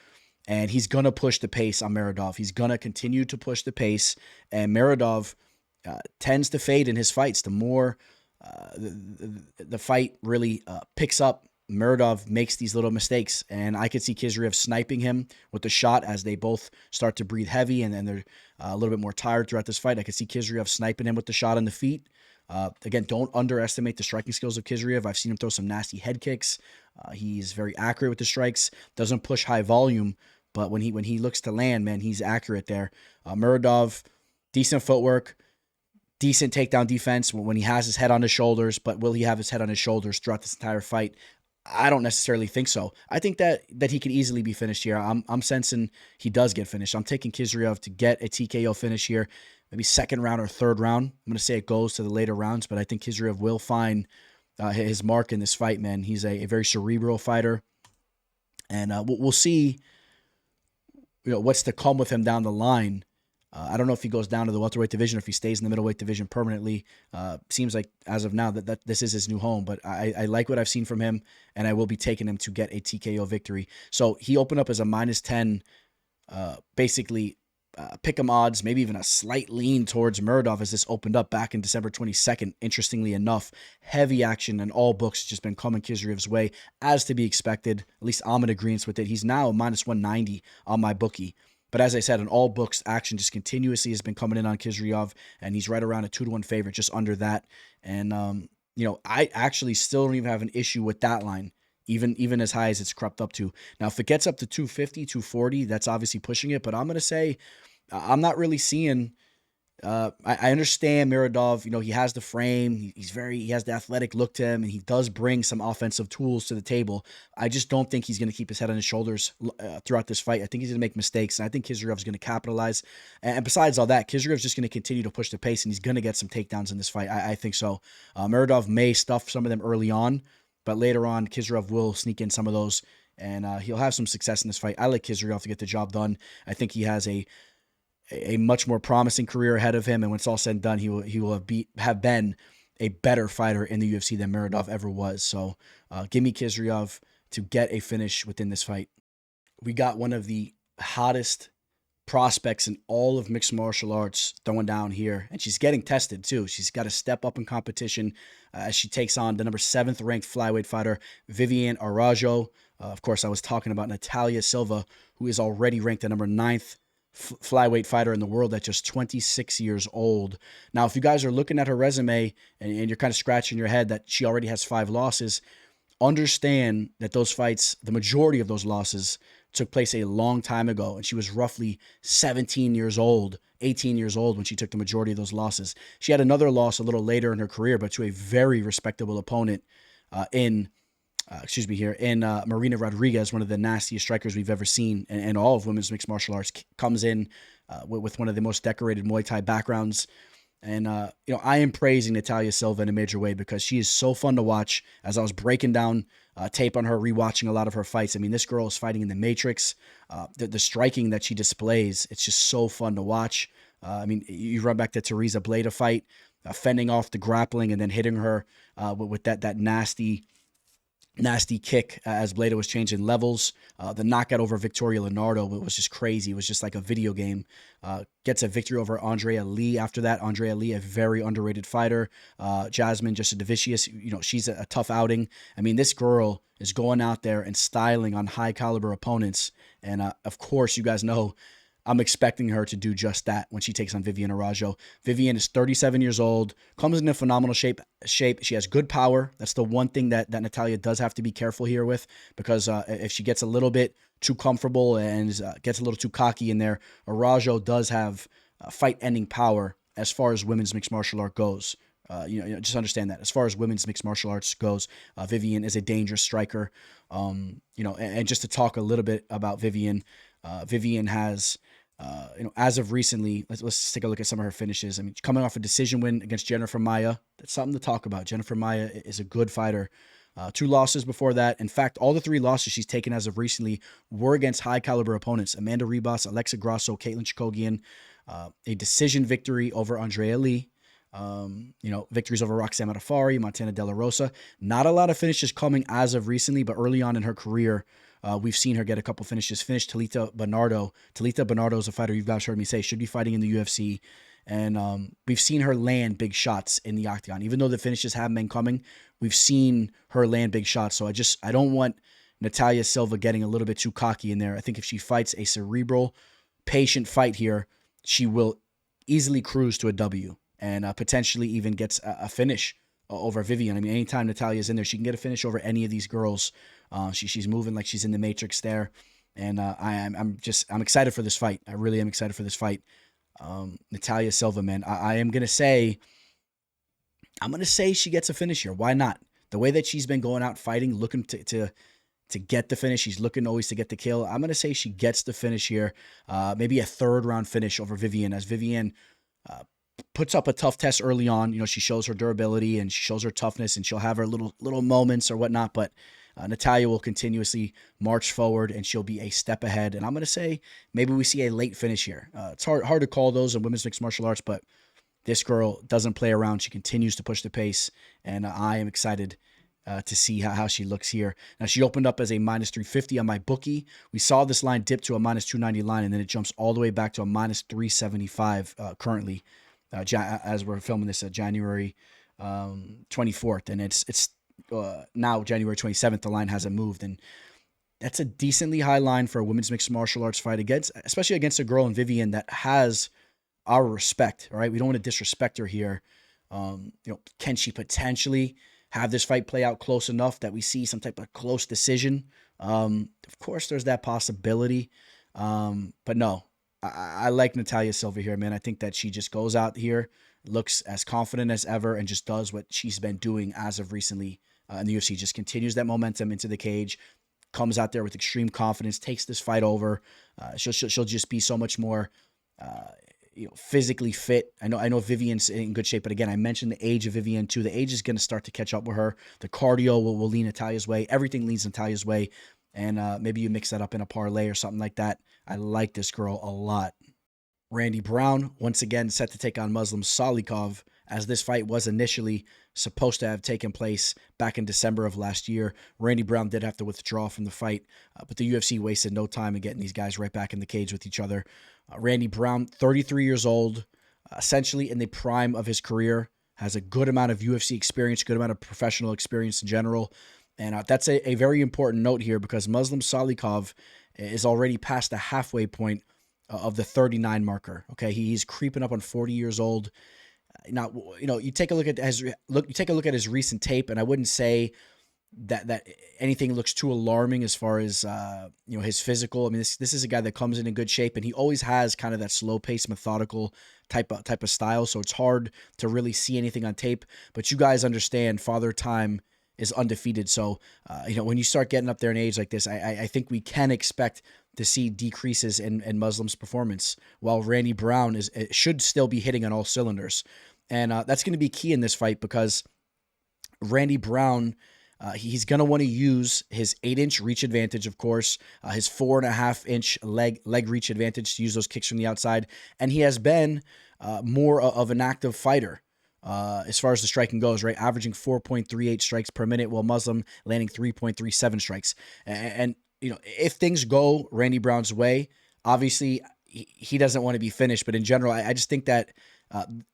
and he's going to push the pace on Muradov. He's going to continue to push the pace, and Muradov tends to fade in his fights. The more the fight really picks up, Muradov makes these little mistakes, and I could see Khizriev sniping him with the shot as they both start to breathe heavy, and then they're a little bit more tired throughout this fight. I could see Khizriev sniping him with the shot on the feet. Again, don't underestimate the striking skills of Khizriev. I've seen him throw some nasty head kicks. He's very accurate with the strikes, doesn't push high volume, but when he looks to land, man, he's accurate there. Muradov, decent footwork, decent takedown defense when he has his head on his shoulders, but will he have his head on his shoulders throughout this entire fight? I don't necessarily think so. I think that he could easily be finished here. I'm sensing he does get finished. I'm taking Khizriev to get a TKO finish here, maybe second round or third round. I'm going to say it goes to the later rounds, but I think Khizriev will find his mark in this fight, man. He's a very cerebral fighter, and we'll see what's to come with him down the line. I don't know if he goes down to the welterweight division or if he stays in the middleweight division permanently. Seems like as of now that this is his new home, but I like what I've seen from him, and I will be taking him to get a TKO victory. So he opened up as a -10, basically pick'em odds, maybe even a slight lean towards Muradov as this opened up back in December 22nd. Interestingly enough, heavy action in all books just been coming Khizriev's way, as to be expected. At least I'm in agreement with it. He's now -190 on my bookie. But as I said, in all books, action just continuously has been coming in on Khizriev, and he's right around a 2-1 favorite, just under that. And, I actually still don't even have an issue with that line, even as high as it's crept up to. Now, if it gets up to 250, 240, that's obviously pushing it. But I'm going to say I'm not really seeing I understand Muradov, he has the frame, he has the athletic look to him, and he does bring some offensive tools to the table. I just don't think he's going to keep his head on his shoulders throughout this fight. I think he's going to make mistakes, and I think Khizriev's going to capitalize. And besides all that, Khizriev's just going to continue to push the pace, and he's going to get some takedowns in this fight. I think so. Muradov may stuff some of them early on, but later on, Khizriev will sneak in some of those, and he'll have some success in this fight. I like Khizriev to get the job done. I think he has a much more promising career ahead of him, and when it's all said and done, he will have been a better fighter in the UFC than Muradov ever was. So give me Khizriev to get a finish within this fight. We got one of the hottest prospects in all of mixed martial arts throwing down here, and she's getting tested too. She's got to step up in competition as she takes on the number 7th ranked flyweight fighter, Viviane Araujo. Of course, I was talking about Natalia Silva, who is already ranked the number 9th flyweight fighter in the world at just 26 years old. Now, if you guys are looking at her resume and you're kind of scratching your head that she already has 5 losses, understand that those fights, the majority of those losses, took place a long time ago, and she was roughly 18 years old when she took the majority of those losses. She had another loss a little later in her career, but to a very respectable opponent in Marina Rodriguez, one of the nastiest strikers we've ever seen in all of women's mixed martial arts, comes in with one of the most decorated Muay Thai backgrounds. And, I am praising Natalia Silva in a major way because she is so fun to watch. As I was breaking down tape on her, rewatching a lot of her fights, I mean, this girl is fighting in the Matrix. The striking that she displays, it's just so fun to watch. You run back to Teresa Bleda fight, fending off the grappling and then hitting her with that nasty nasty kick as Bilder was changing levels. The knockout over Victoria Leonardo was just crazy. It was just like a video game. Gets a victory over Andrea Lee after that. Andrea Lee, a very underrated fighter. Jasmine, just a Davicius, she's a tough outing. I mean, this girl is going out there and styling on high caliber opponents. And of course, you guys know I'm expecting her to do just that when she takes on Viviane Araujo. Viviane is 37 years old, comes in a phenomenal shape. She has good power. That's the one thing that Natalia does have to be careful here with, because if she gets a little bit too comfortable and gets a little too cocky in there, Araujo does have fight-ending power as far as women's mixed martial art goes. Just understand that. As far as women's mixed martial arts goes, Viviane is a dangerous striker. And just to talk a little bit about Viviane, Viviane has, as of recently, let's take a look at some of her finishes. I mean, coming off a decision win against Jennifer Maia, that's something to talk about. Jennifer Maia is a good fighter. 2 losses before that. In fact, all the 3 losses she's taken as of recently were against high caliber opponents: Amanda Ribas, Alexa Grasso, Caitlin Chikogian. A decision victory over Andrea Lee. Victories over Roxanne Matafari, Montana De La Rosa. Not a lot of finishes coming as of recently, but early on in her career, we've seen her get a couple finishes. Finished Talita Bernardo. Talita Bernardo is a fighter you guys heard me say should be fighting in the UFC. And we've seen her land big shots in the octagon. Even though the finishes haven't been coming, we've seen her land big shots. So I don't want Natalia Silva getting a little bit too cocky in there. I think if she fights a cerebral, patient fight here, she will easily cruise to a W and potentially even gets a finish over Viviane. I mean, anytime Natalia's in there, she can get a finish over any of these girls. She's moving like she's in the Matrix there. And I'm excited for this fight. I really am excited for this fight. Natalia Silva, man, I'm going to say she gets a finish here. Why not? The way that she's been going out fighting, looking to get the finish. She's looking always to get the kill. I'm going to say she gets the finish here. Maybe a 3rd round finish over Viviane, as Viviane puts up a tough test early on. She shows her durability and she shows her toughness, and she'll have her little moments or whatnot, but Natalia will continuously march forward and she'll be a step ahead. And I'm going to say maybe we see a late finish here. It's hard to call those in women's mixed martial arts, but this girl doesn't play around. She continues to push the pace, and I am excited to see how she looks here. Now, she opened up as a -350 on my bookie. We saw this line dip to a -290 line, and then it jumps all the way back to a -375 currently, as we're filming this January 24th. And it's now January 27th. The line hasn't moved, and that's a decently high line for a women's mixed martial arts fight, especially against a girl in Viviane that has our respect. All right, we don't want to disrespect her here. Can she potentially have this fight play out close enough that we see some type of close decision? Of course, there's that possibility. But no, I like Natalia Silva here, man. I think that she just goes out here, looks as confident as ever, and just does what she's been doing as of recently in the UFC. Just continues that momentum into the cage, comes out there with extreme confidence, takes this fight over. She'll just be so much more physically fit. I know Viviane's in good shape, but again, I mentioned the age of Viviane too. The age is going to start to catch up with her. The cardio will lean Natalia's way. Everything leans Natalia's way. And maybe you mix that up in a parlay or something like that. I like this girl a lot. Randy Brown, once again, set to take on Muslim Salikov, as this fight was initially supposed to have taken place back in December of last year. Randy Brown did have to withdraw from the fight, but the UFC wasted no time in getting these guys right back in the cage with each other. Randy Brown, 33 years old, essentially in the prime of his career, has a good amount of UFC experience, good amount of professional experience in general. And that's a very important note here, because Muslim Salikov is already past the halfway point of the 39 marker. Okay, he's creeping up on 40 years old. Now, you take a look at his recent tape, and I wouldn't say that anything looks too alarming as far as his physical. I mean, this is a guy that comes in good shape, and he always has kind of that slow paced, methodical type of style. So it's hard to really see anything on tape. But you guys understand, Father Time is undefeated. So when you start getting up there in age like this, I think we can expect to see decreases in Muslim's performance, while Randy Brown should still be hitting on all cylinders. And that's going to be key in this fight, because Randy Brown, he's going to want to use his 8-inch reach advantage, of course, his 4.5-inch leg reach advantage to use those kicks from the outside. And he has been more of an active fighter as far as the striking goes, right? Averaging 4.38 strikes per minute, while Muslim landing 3.37 strikes. And if things go Randy Brown's way, obviously he doesn't want to be finished. But in general, I just think that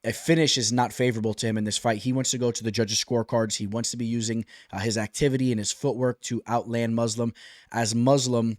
a finish is not favorable to him in this fight. He wants to go to the judges' scorecards. He wants to be using his activity and his footwork to outland Muslim, as Muslim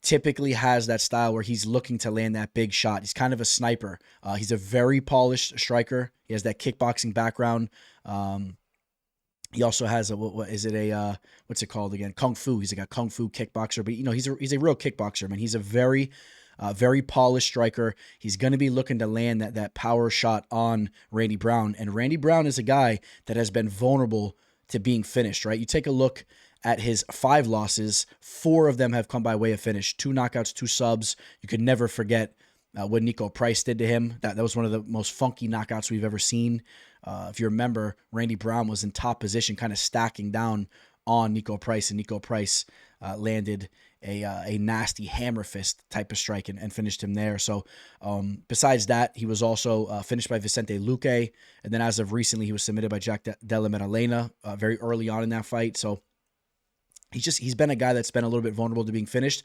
typically has that style where he's looking to land that big shot. He's kind of a sniper. He's a very polished striker. He has that kickboxing background. He also has what's it called again? Kung Fu. He's like a Kung Fu kickboxer, but he's a real kickboxer, man. He's a very polished striker. He's going to be looking to land that power shot on Randy Brown. And Randy Brown is a guy that has been vulnerable to being finished, right? You take a look at his 5 losses, 4 of them have come by way of finish. 2 knockouts, 2 subs. You could never forget what Nico Price did to him. That was one of the most funky knockouts we've ever seen. If you remember, Randy Brown was in top position, kind of stacking down on Nico Price, and Nico Price landed a nasty hammer fist type of strike and finished him there. So besides that, he was also finished by Vicente Luque, and then as of recently, he was submitted by Jack Della Maddalena very early on in that fight. So he's been a guy that's been a little bit vulnerable to being finished,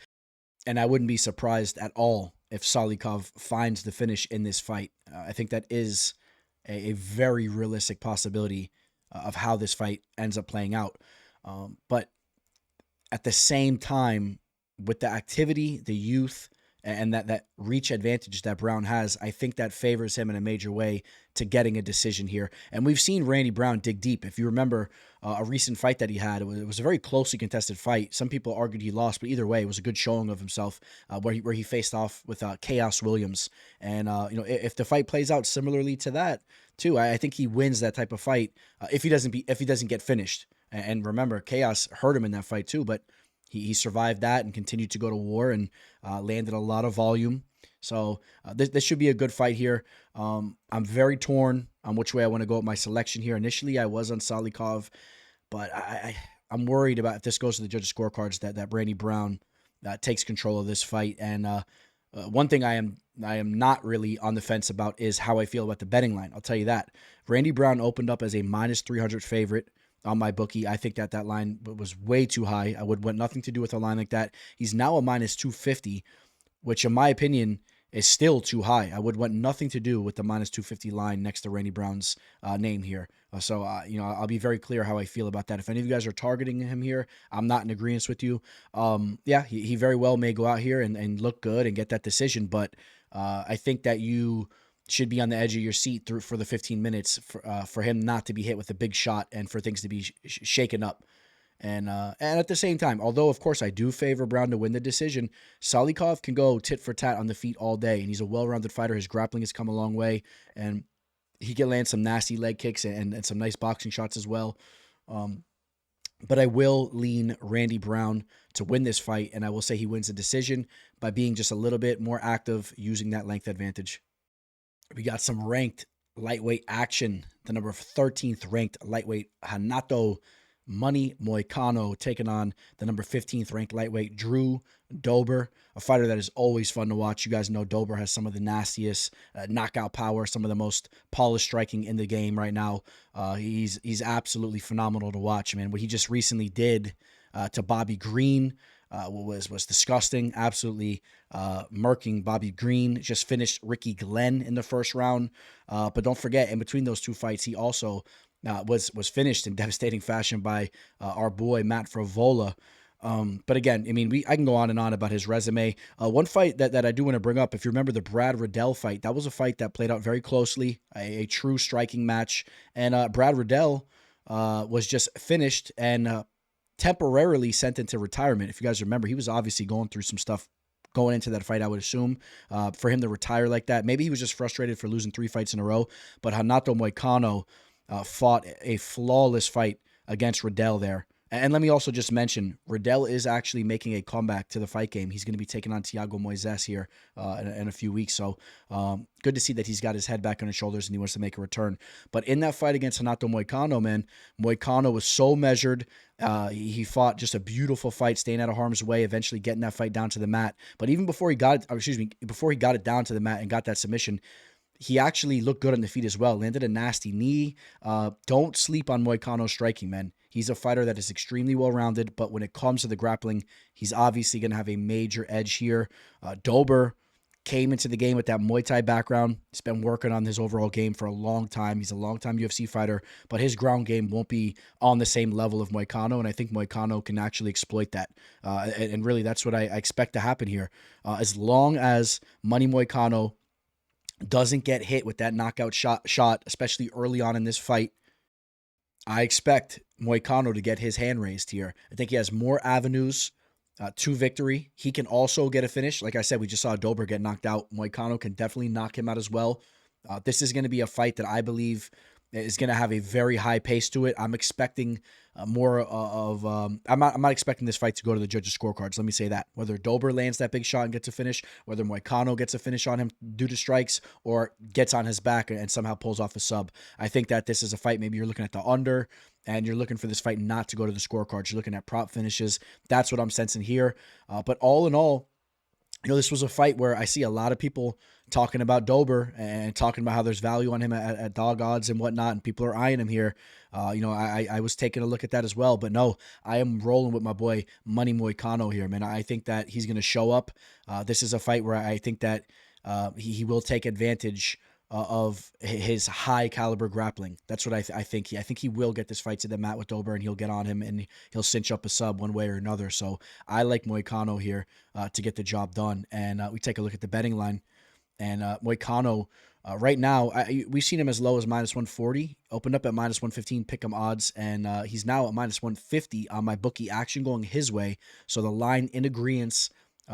and I wouldn't be surprised at all if Salikov finds the finish in this fight. I think that is a very realistic possibility of how this fight ends up playing out. But at the same time, with the activity, the youth, and that reach advantage that Brown has, I think that favors him in a major way to getting a decision here. And we've seen Randy Brown dig deep. If you remember a recent fight that he had, it was a very closely contested fight. Some people argued he lost, but either way, it was a good showing of himself where he faced off with Chaos Williams. And if the fight plays out similarly to that too, I think he wins that type of fight if he doesn't get finished. And remember, Chaos hurt him in that fight too, but he survived that and continued to go to war and landed a lot of volume. So this should be a good fight here. I'm very torn on which way I want to go with my selection here. Initially, I was on Salikov, but I'm worried about if this goes to the judges' scorecards that Randy Brown takes control of this fight. And one thing I am not really on the fence about is how I feel about the betting line. I'll tell you that. Randy Brown opened up as a -300 favorite on my bookie. I think that line was way too high. I would want nothing to do with a line like that. He's now a -250, which in my opinion is still too high. I would want nothing to do with the -250 line next to Randy Brown's name here. So I'll be very clear how I feel about that. If any of you guys are targeting him here, I'm not in agreement with you. He very well may go out here and look good and get that decision, but I think that you should be on the edge of your seat for the 15 minutes for him not to be hit with a big shot and for things to be shaken up. And at the same time, although of course I do favor Brown to win the decision, Salikov can go tit for tat on the feet all day, and he's a well-rounded fighter. His grappling has come a long way, and he can land some nasty leg kicks and some nice boxing shots as well. But I will lean Randy Brown to win this fight, and I will say he wins the decision by being just a little bit more active, using that length advantage. We got some ranked lightweight action. The number 13th ranked lightweight Renato Money Moicano taking on the number 15th ranked lightweight Drew Dober, a fighter that is always fun to watch. You guys know Dober has some of the nastiest knockout power, some of the most polished striking in the game right now. He's absolutely phenomenal to watch, man. What he just recently did to Bobby Green was disgusting. Absolutely murking Bobby Green. Just finished Ricky Glenn in the first round. But don't forget, in between those two fights, he also was finished in devastating fashion by our boy Matt Favola. But again, I mean, I can go on and on about his resume. One fight that I do want to bring up, if you remember the Brad Riddell fight, that was a fight that played out very closely, a true striking match. And Brad Riddell was just finished and temporarily sent into retirement. If you guys remember, he was obviously going through some stuff going into that fight, I would assume, for him to retire like that. Maybe he was just frustrated for losing 3 fights in a row, but Renato Moicano fought a flawless fight against Riddell there. And let me also just mention, Riddell is actually making a comeback to the fight game. He's going to be taking on Thiago Moises here in a few weeks. So good to see that he's got his head back on his shoulders and he wants to make a return. But in that fight against Renato Moicano, man, Moicano was so measured. He fought just a beautiful fight, staying out of harm's way, eventually getting that fight down to the mat. But even before he got it, before he got it down to the mat and got that submission, he actually looked good on the feet as well. Landed a nasty knee. Don't sleep on Moicano's striking, man. He's a fighter that is extremely well-rounded, but when it comes to the grappling, he's obviously going to have a major edge here. Dober came into the game with that Muay Thai background. He's been working on his overall game for a long time. He's a long-time UFC fighter, but his ground game won't be on the same level of Moicano, and I think Moicano can actually exploit that. And really, that's what I expect to happen here. As long as Money Moicano doesn't get hit with that knockout shot, especially early on in this fight, I expect Moicano to get his hand raised here. I think he has more avenues to victory. He can also get a finish. Like I said, we just saw Dober get knocked out. Moicano can definitely knock him out as well. This is going to be a fight that I believe is going to have a very high pace to it. I'm expecting more of... I'm not expecting this fight to go to the judges' scorecards. Let me say that. Whether Dober lands that big shot and gets a finish, whether Moicano gets a finish on him due to strikes, or gets on his back and somehow pulls off a sub. I think that this is a fight, maybe you're looking at the under, and you're looking for this fight not to go to the scorecards. You're looking at prop finishes. That's what I'm sensing here. But all in all, this was a fight where I see a lot of people talking about Dober and talking about how there's value on him at dog odds and whatnot, and people are eyeing him here. I was taking a look at that as well, but no, I am rolling with my boy Money Moicano here, man. I think that he's going to show up. This is a fight where I think that he will take advantage of his high caliber grappling. That's what I think. I think he will get this fight to the mat with Dober, and he'll get on him and he'll cinch up a sub one way or another. So I like Moicano here to get the job done. And we take a look at the betting line, and Moicano right now, we've seen him as low as -140, opened up at -115 pick'em odds, and he's now at -150 on my bookie action going his way. So the line in agreement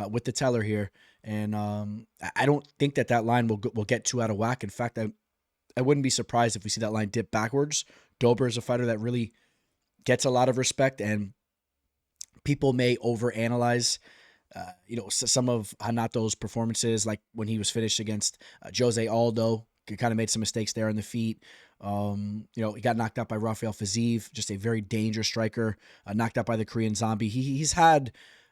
with the teller here. And I don't think that line will get too out of whack. In fact, I wouldn't be surprised if we see that line dip backwards. Dober is a fighter that really gets a lot of respect, and people may overanalyze some of Hanato's performances, like when he was finished against Jose Aldo. He kind of made some mistakes there on the feet. He got knocked out by Rafael Fiziev, just a very dangerous striker, knocked out by the Korean Zombie. He's had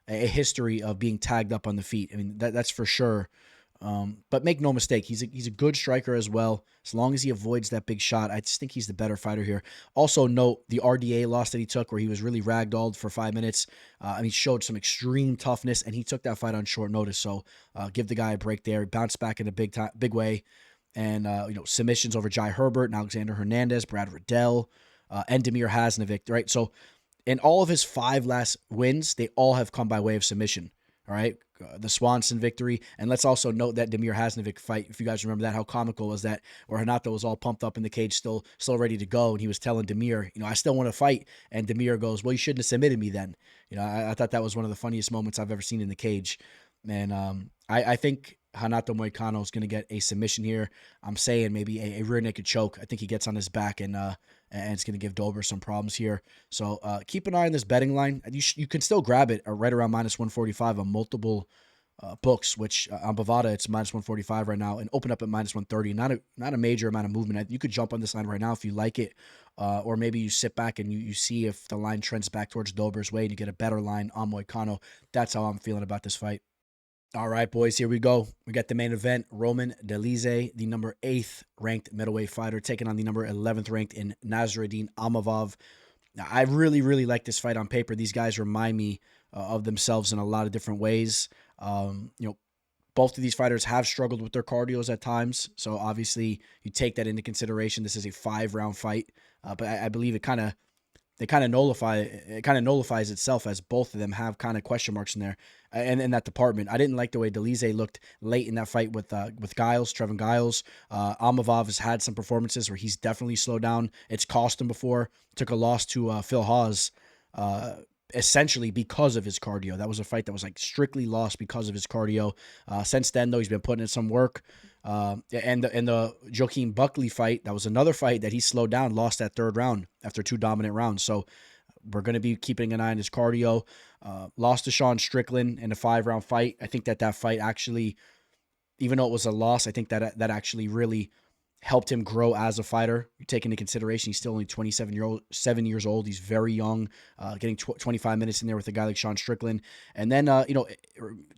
a history of being tagged up on the feet. I mean, that's for sure. But make no mistake, he's a good striker as well. As long as he avoids that big shot, I just think he's the better fighter here. Also note the RDA loss that he took, where he was really ragdolled for 5 minutes. He showed some extreme toughness, and he took that fight on short notice. So give the guy a break there. He bounced back in a big way. And submissions over Jai Herbert and Alexander Hernandez, Brad Riddell, and Damir Hasnovic, right? So in all of his 5 last wins, they all have come by way of submission. All right, the Swanson victory. And let's also note that Damir Hasnovic fight, if you guys remember that, how comical was that, where Hanato was all pumped up in the cage, still ready to go, and he was telling Damir, I still want to fight, and Damir goes, well, you shouldn't have submitted me then. I thought that was one of the funniest moments I've ever seen in the cage. And I think Hanato Moicano is going to get a submission here. I'm saying maybe a rear naked choke. I think he gets on his back, and it's going to give Dober some problems here. So keep an eye on this betting line. You can still grab it right around -145 on multiple books, which on Bovada it's -145 right now, and open up at -130. Not a major amount of movement. You could jump on this line right now if you like it, or maybe you sit back and you see if the line trends back towards Dober's way and you get a better line on Moicano. That's how I'm feeling about this fight. All right, boys, here we go. We got the main event. Roman Dolidze, the number 8th ranked middleweight fighter, taking on the number 11th ranked in Nassourdine Imavov. Now, I really, really like this fight on paper. These guys remind me of themselves in a lot of different ways. Both of these fighters have struggled with their cardios at times, so obviously you take that into consideration. This is a 5-round fight, but I believe it kind of nullifies itself, as both of them have kind of question marks in there and in that department. I didn't like the way Dolidze looked late in that fight with Trevin Giles. Imavov has had some performances where he's definitely slowed down. It's cost him before. Took a loss to Phil Hawes, essentially because of his cardio. That was a fight that was like strictly lost because of his cardio. Since then, though, he's been putting in some work. And the Joaquin Buckley fight, that was another fight that he slowed down, lost that 3rd round after 2 dominant rounds. So we're going to be keeping an eye on his cardio. Lost to Sean Strickland in a 5-round fight. I think that fight actually, even though it was a loss, I think that actually really helped him grow as a fighter. You take into consideration he's still only 7 years old. He's very young, getting 25 minutes in there with a guy like Sean Strickland. And then,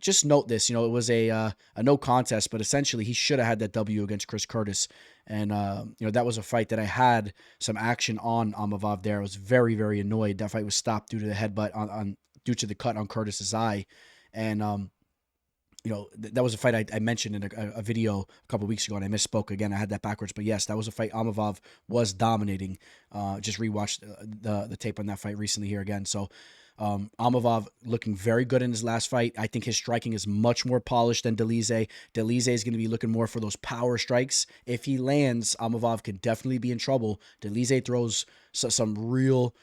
just note this, it was a no contest, but essentially he should have had that W against Chris Curtis. And, that was a fight that I had some action on Imavov there. I was very, very annoyed. That fight was stopped due to the headbutt due to the cut on Curtis's eye. And, that was a fight I mentioned in a video a couple weeks ago, and I misspoke again. I had that backwards. But yes, that was a fight Imavov was dominating. Just rewatched the tape on that fight recently here again. So Imavov looking very good in his last fight. I think his striking is much more polished than Dolidze. Dolidze is going to be looking more for those power strikes. If he lands, Imavov could definitely be in trouble. Dolidze throws some real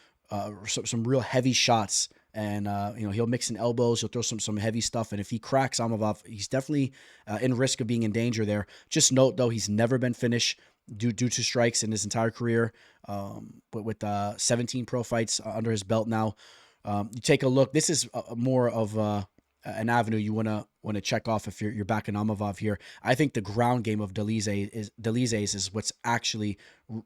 heavy shots. And, he'll mix in elbows. He'll throw some heavy stuff. And if he cracks Imavov, he's definitely in risk of being in danger there. Just note, though, he's never been finished due to strikes in his entire career. But with 17 pro fights under his belt now. You take a look. This is more of an avenue you want to check off if you're backing Imavov here. I think the ground game of Dolidze's is what's actually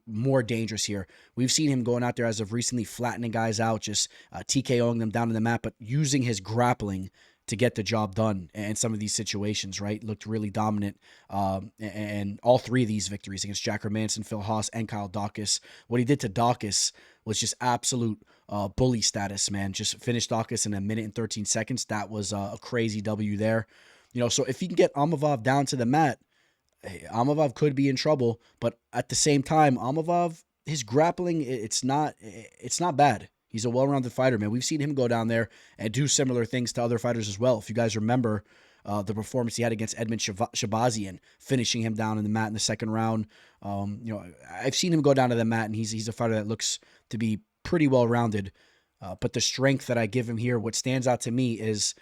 more dangerous here. We've seen him going out there as of recently, flattening guys out, just TKOing them down in the mat, but using his grappling to get the job done in some of these situations, right? Looked really dominant. And all three of these victories against Jack Hermanson, Phil Haas, and Kyle Daukaus. What he did to Daukaus was just absolute bully status, man. Just finished Daukaus in 1 minute and 13 seconds. That was a crazy W there. So if you can get Imavov down to the mat, Imavov could be in trouble. But at the same time, Imavov, his grappling, it's not bad. He's a well-rounded fighter, man. We've seen him go down there and do similar things to other fighters as well. If you guys remember the performance he had against Edmund Shabazian, finishing him down in the mat in the second round. I've seen him go down to the mat, and he's a fighter that looks to be pretty well-rounded. But the strength that I give him here, what stands out to me is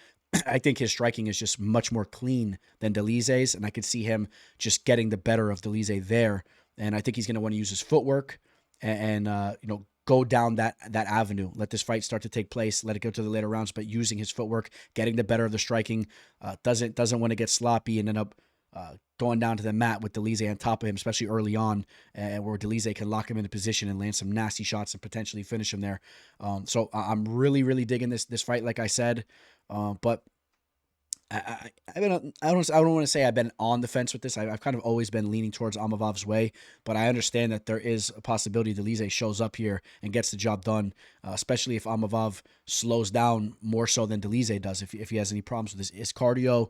I think his striking is just much more clean than Dolidze's, and I could see him just getting the better of Dolidze there. And I think he's going to want to use his footwork and go down that avenue. Let this fight start to take place. Let it go to the later rounds, but using his footwork, getting the better of the striking, doesn't want to get sloppy and end up going down to the mat with Dolidze on top of him, especially early on, and where Dolidze can lock him into position and land some nasty shots and potentially finish him there. So I'm really, really digging this fight, like I said. But I don't want to say I've been on the fence with this. I've kind of always been leaning towards Imavov's way, but I understand that there is a possibility Dolidze shows up here and gets the job done, especially if Imavov slows down more so than Dolidze does, if he has any problems with his cardio.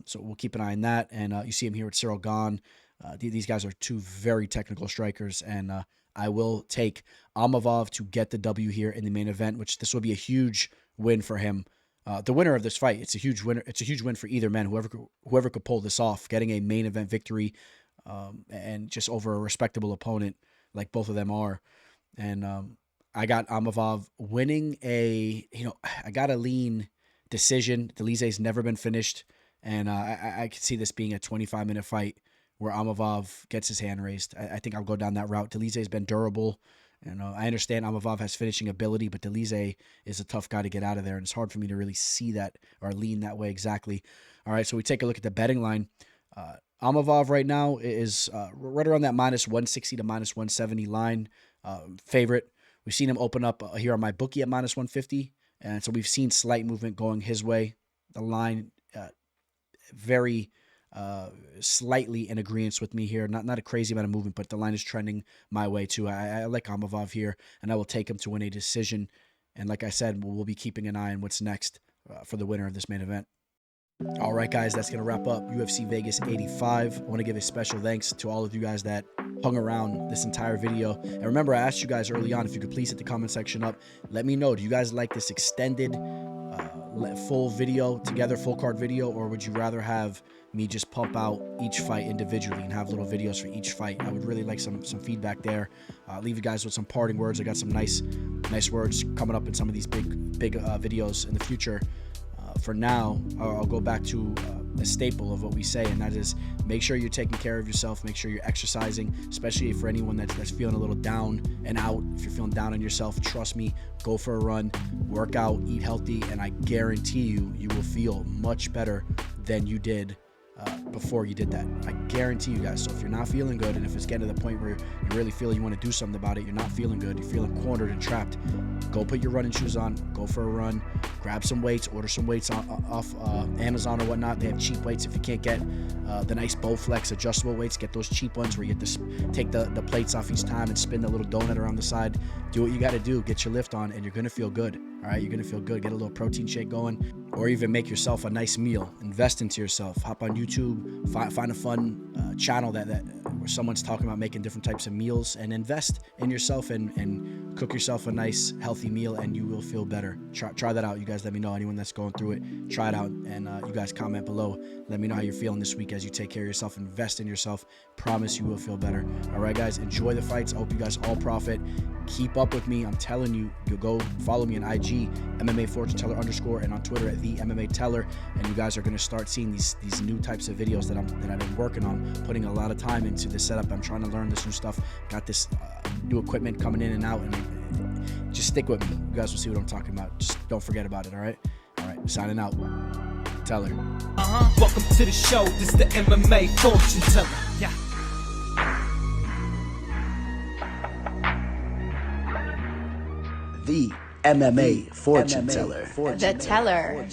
So we'll keep an eye on that. And you see him here with Cyril Gahn. These guys are two very technical strikers, and I will take Imavov to get the W here in the main event, which this will be a huge win for him. The winner of this fight, it's a huge winner. It's a huge win for either man. Whoever could pull this off, getting a main event victory, and just over a respectable opponent like both of them are. And I got Imavov winning I got a lean decision. Dolidze's never been finished, and I could see this being a 25-minute fight where Imavov gets his hand raised. I think I'll go down that route. Dolidze's been durable. And I understand Imavov has finishing ability, but Dolidze is a tough guy to get out of there, and it's hard for me to really see that or lean that way exactly. All right, so we take a look at the betting line. Imavov right now is right around that minus 160 to minus 170 line favorite. We've seen him open up here on my bookie at minus 150, and so we've seen slight movement going his way. The line very slightly in agreement with me here. Not a crazy amount of movement, but the line is trending my way too. I like Imavov here, and I will take him to win a decision. And like I said, we'll be keeping an eye on what's next for the winner of this main event. All right, guys, that's going to wrap up UFC Vegas 85. I want to give a special thanks to all of you guys that hung around this entire video. And remember, I asked you guys early on if you could please hit the comment section up. Let me know, do you guys like this extended full video together, full card video, or would you rather have me just pump out each fight individually and have little videos for each fight? I would really like some feedback there. Leave you guys with some parting words. I got some nice words coming up in some of these big videos in the future. For now, I'll go back to a staple of what we say, and that is make sure you're taking care of yourself, make sure you're exercising, especially for anyone that's feeling a little down and out. If you're feeling down on yourself, trust me, go for a run, work out, eat healthy, and I guarantee you will feel much better than you did before you did that. I guarantee you guys. So if you're not feeling good, and if it's getting to the point where you really feel you want to do something about it, you're not feeling good, you're feeling cornered and trapped, go put your running shoes on, go for a run, grab some weights, order some weights off Amazon or whatnot. They have cheap weights. If you can't get the nice Bowflex adjustable weights, get those cheap ones where you have to take the plates off each time and spin the little donut around the side. Do what you got to do, get your lift on, and you're going to feel good. All right, you're going to feel good. Get a little protein shake going, or even make yourself a nice meal. Invest into yourself. Hop on YouTube, find a fun channel that where someone's talking about making different types of meals, and invest in yourself and cook yourself a nice healthy meal, and you will feel better. Try that out. You guys let me know, anyone that's going through it, try it out, and you guys comment below. Let me know how you're feeling this week as you take care of yourself. Invest in yourself. Promise you will feel better. All right, guys, enjoy the fights. I hope you guys all profit. Keep up with me. I'm telling you, you'll go follow me on IG, MMA Fortune Teller _, and on Twitter at the MMA Teller. And you guys are going to start seeing these new types of videos that I've been working on, putting a lot of time into the setup. I'm trying to learn this new stuff. Got this new equipment coming in and out, and just stick with me. You guys will see what I'm talking about. Just don't forget about it. All right. Signing out. Teller. Welcome to the show. This the MMA Fortune Teller. Yeah. The MMA Fortune Teller. The teller.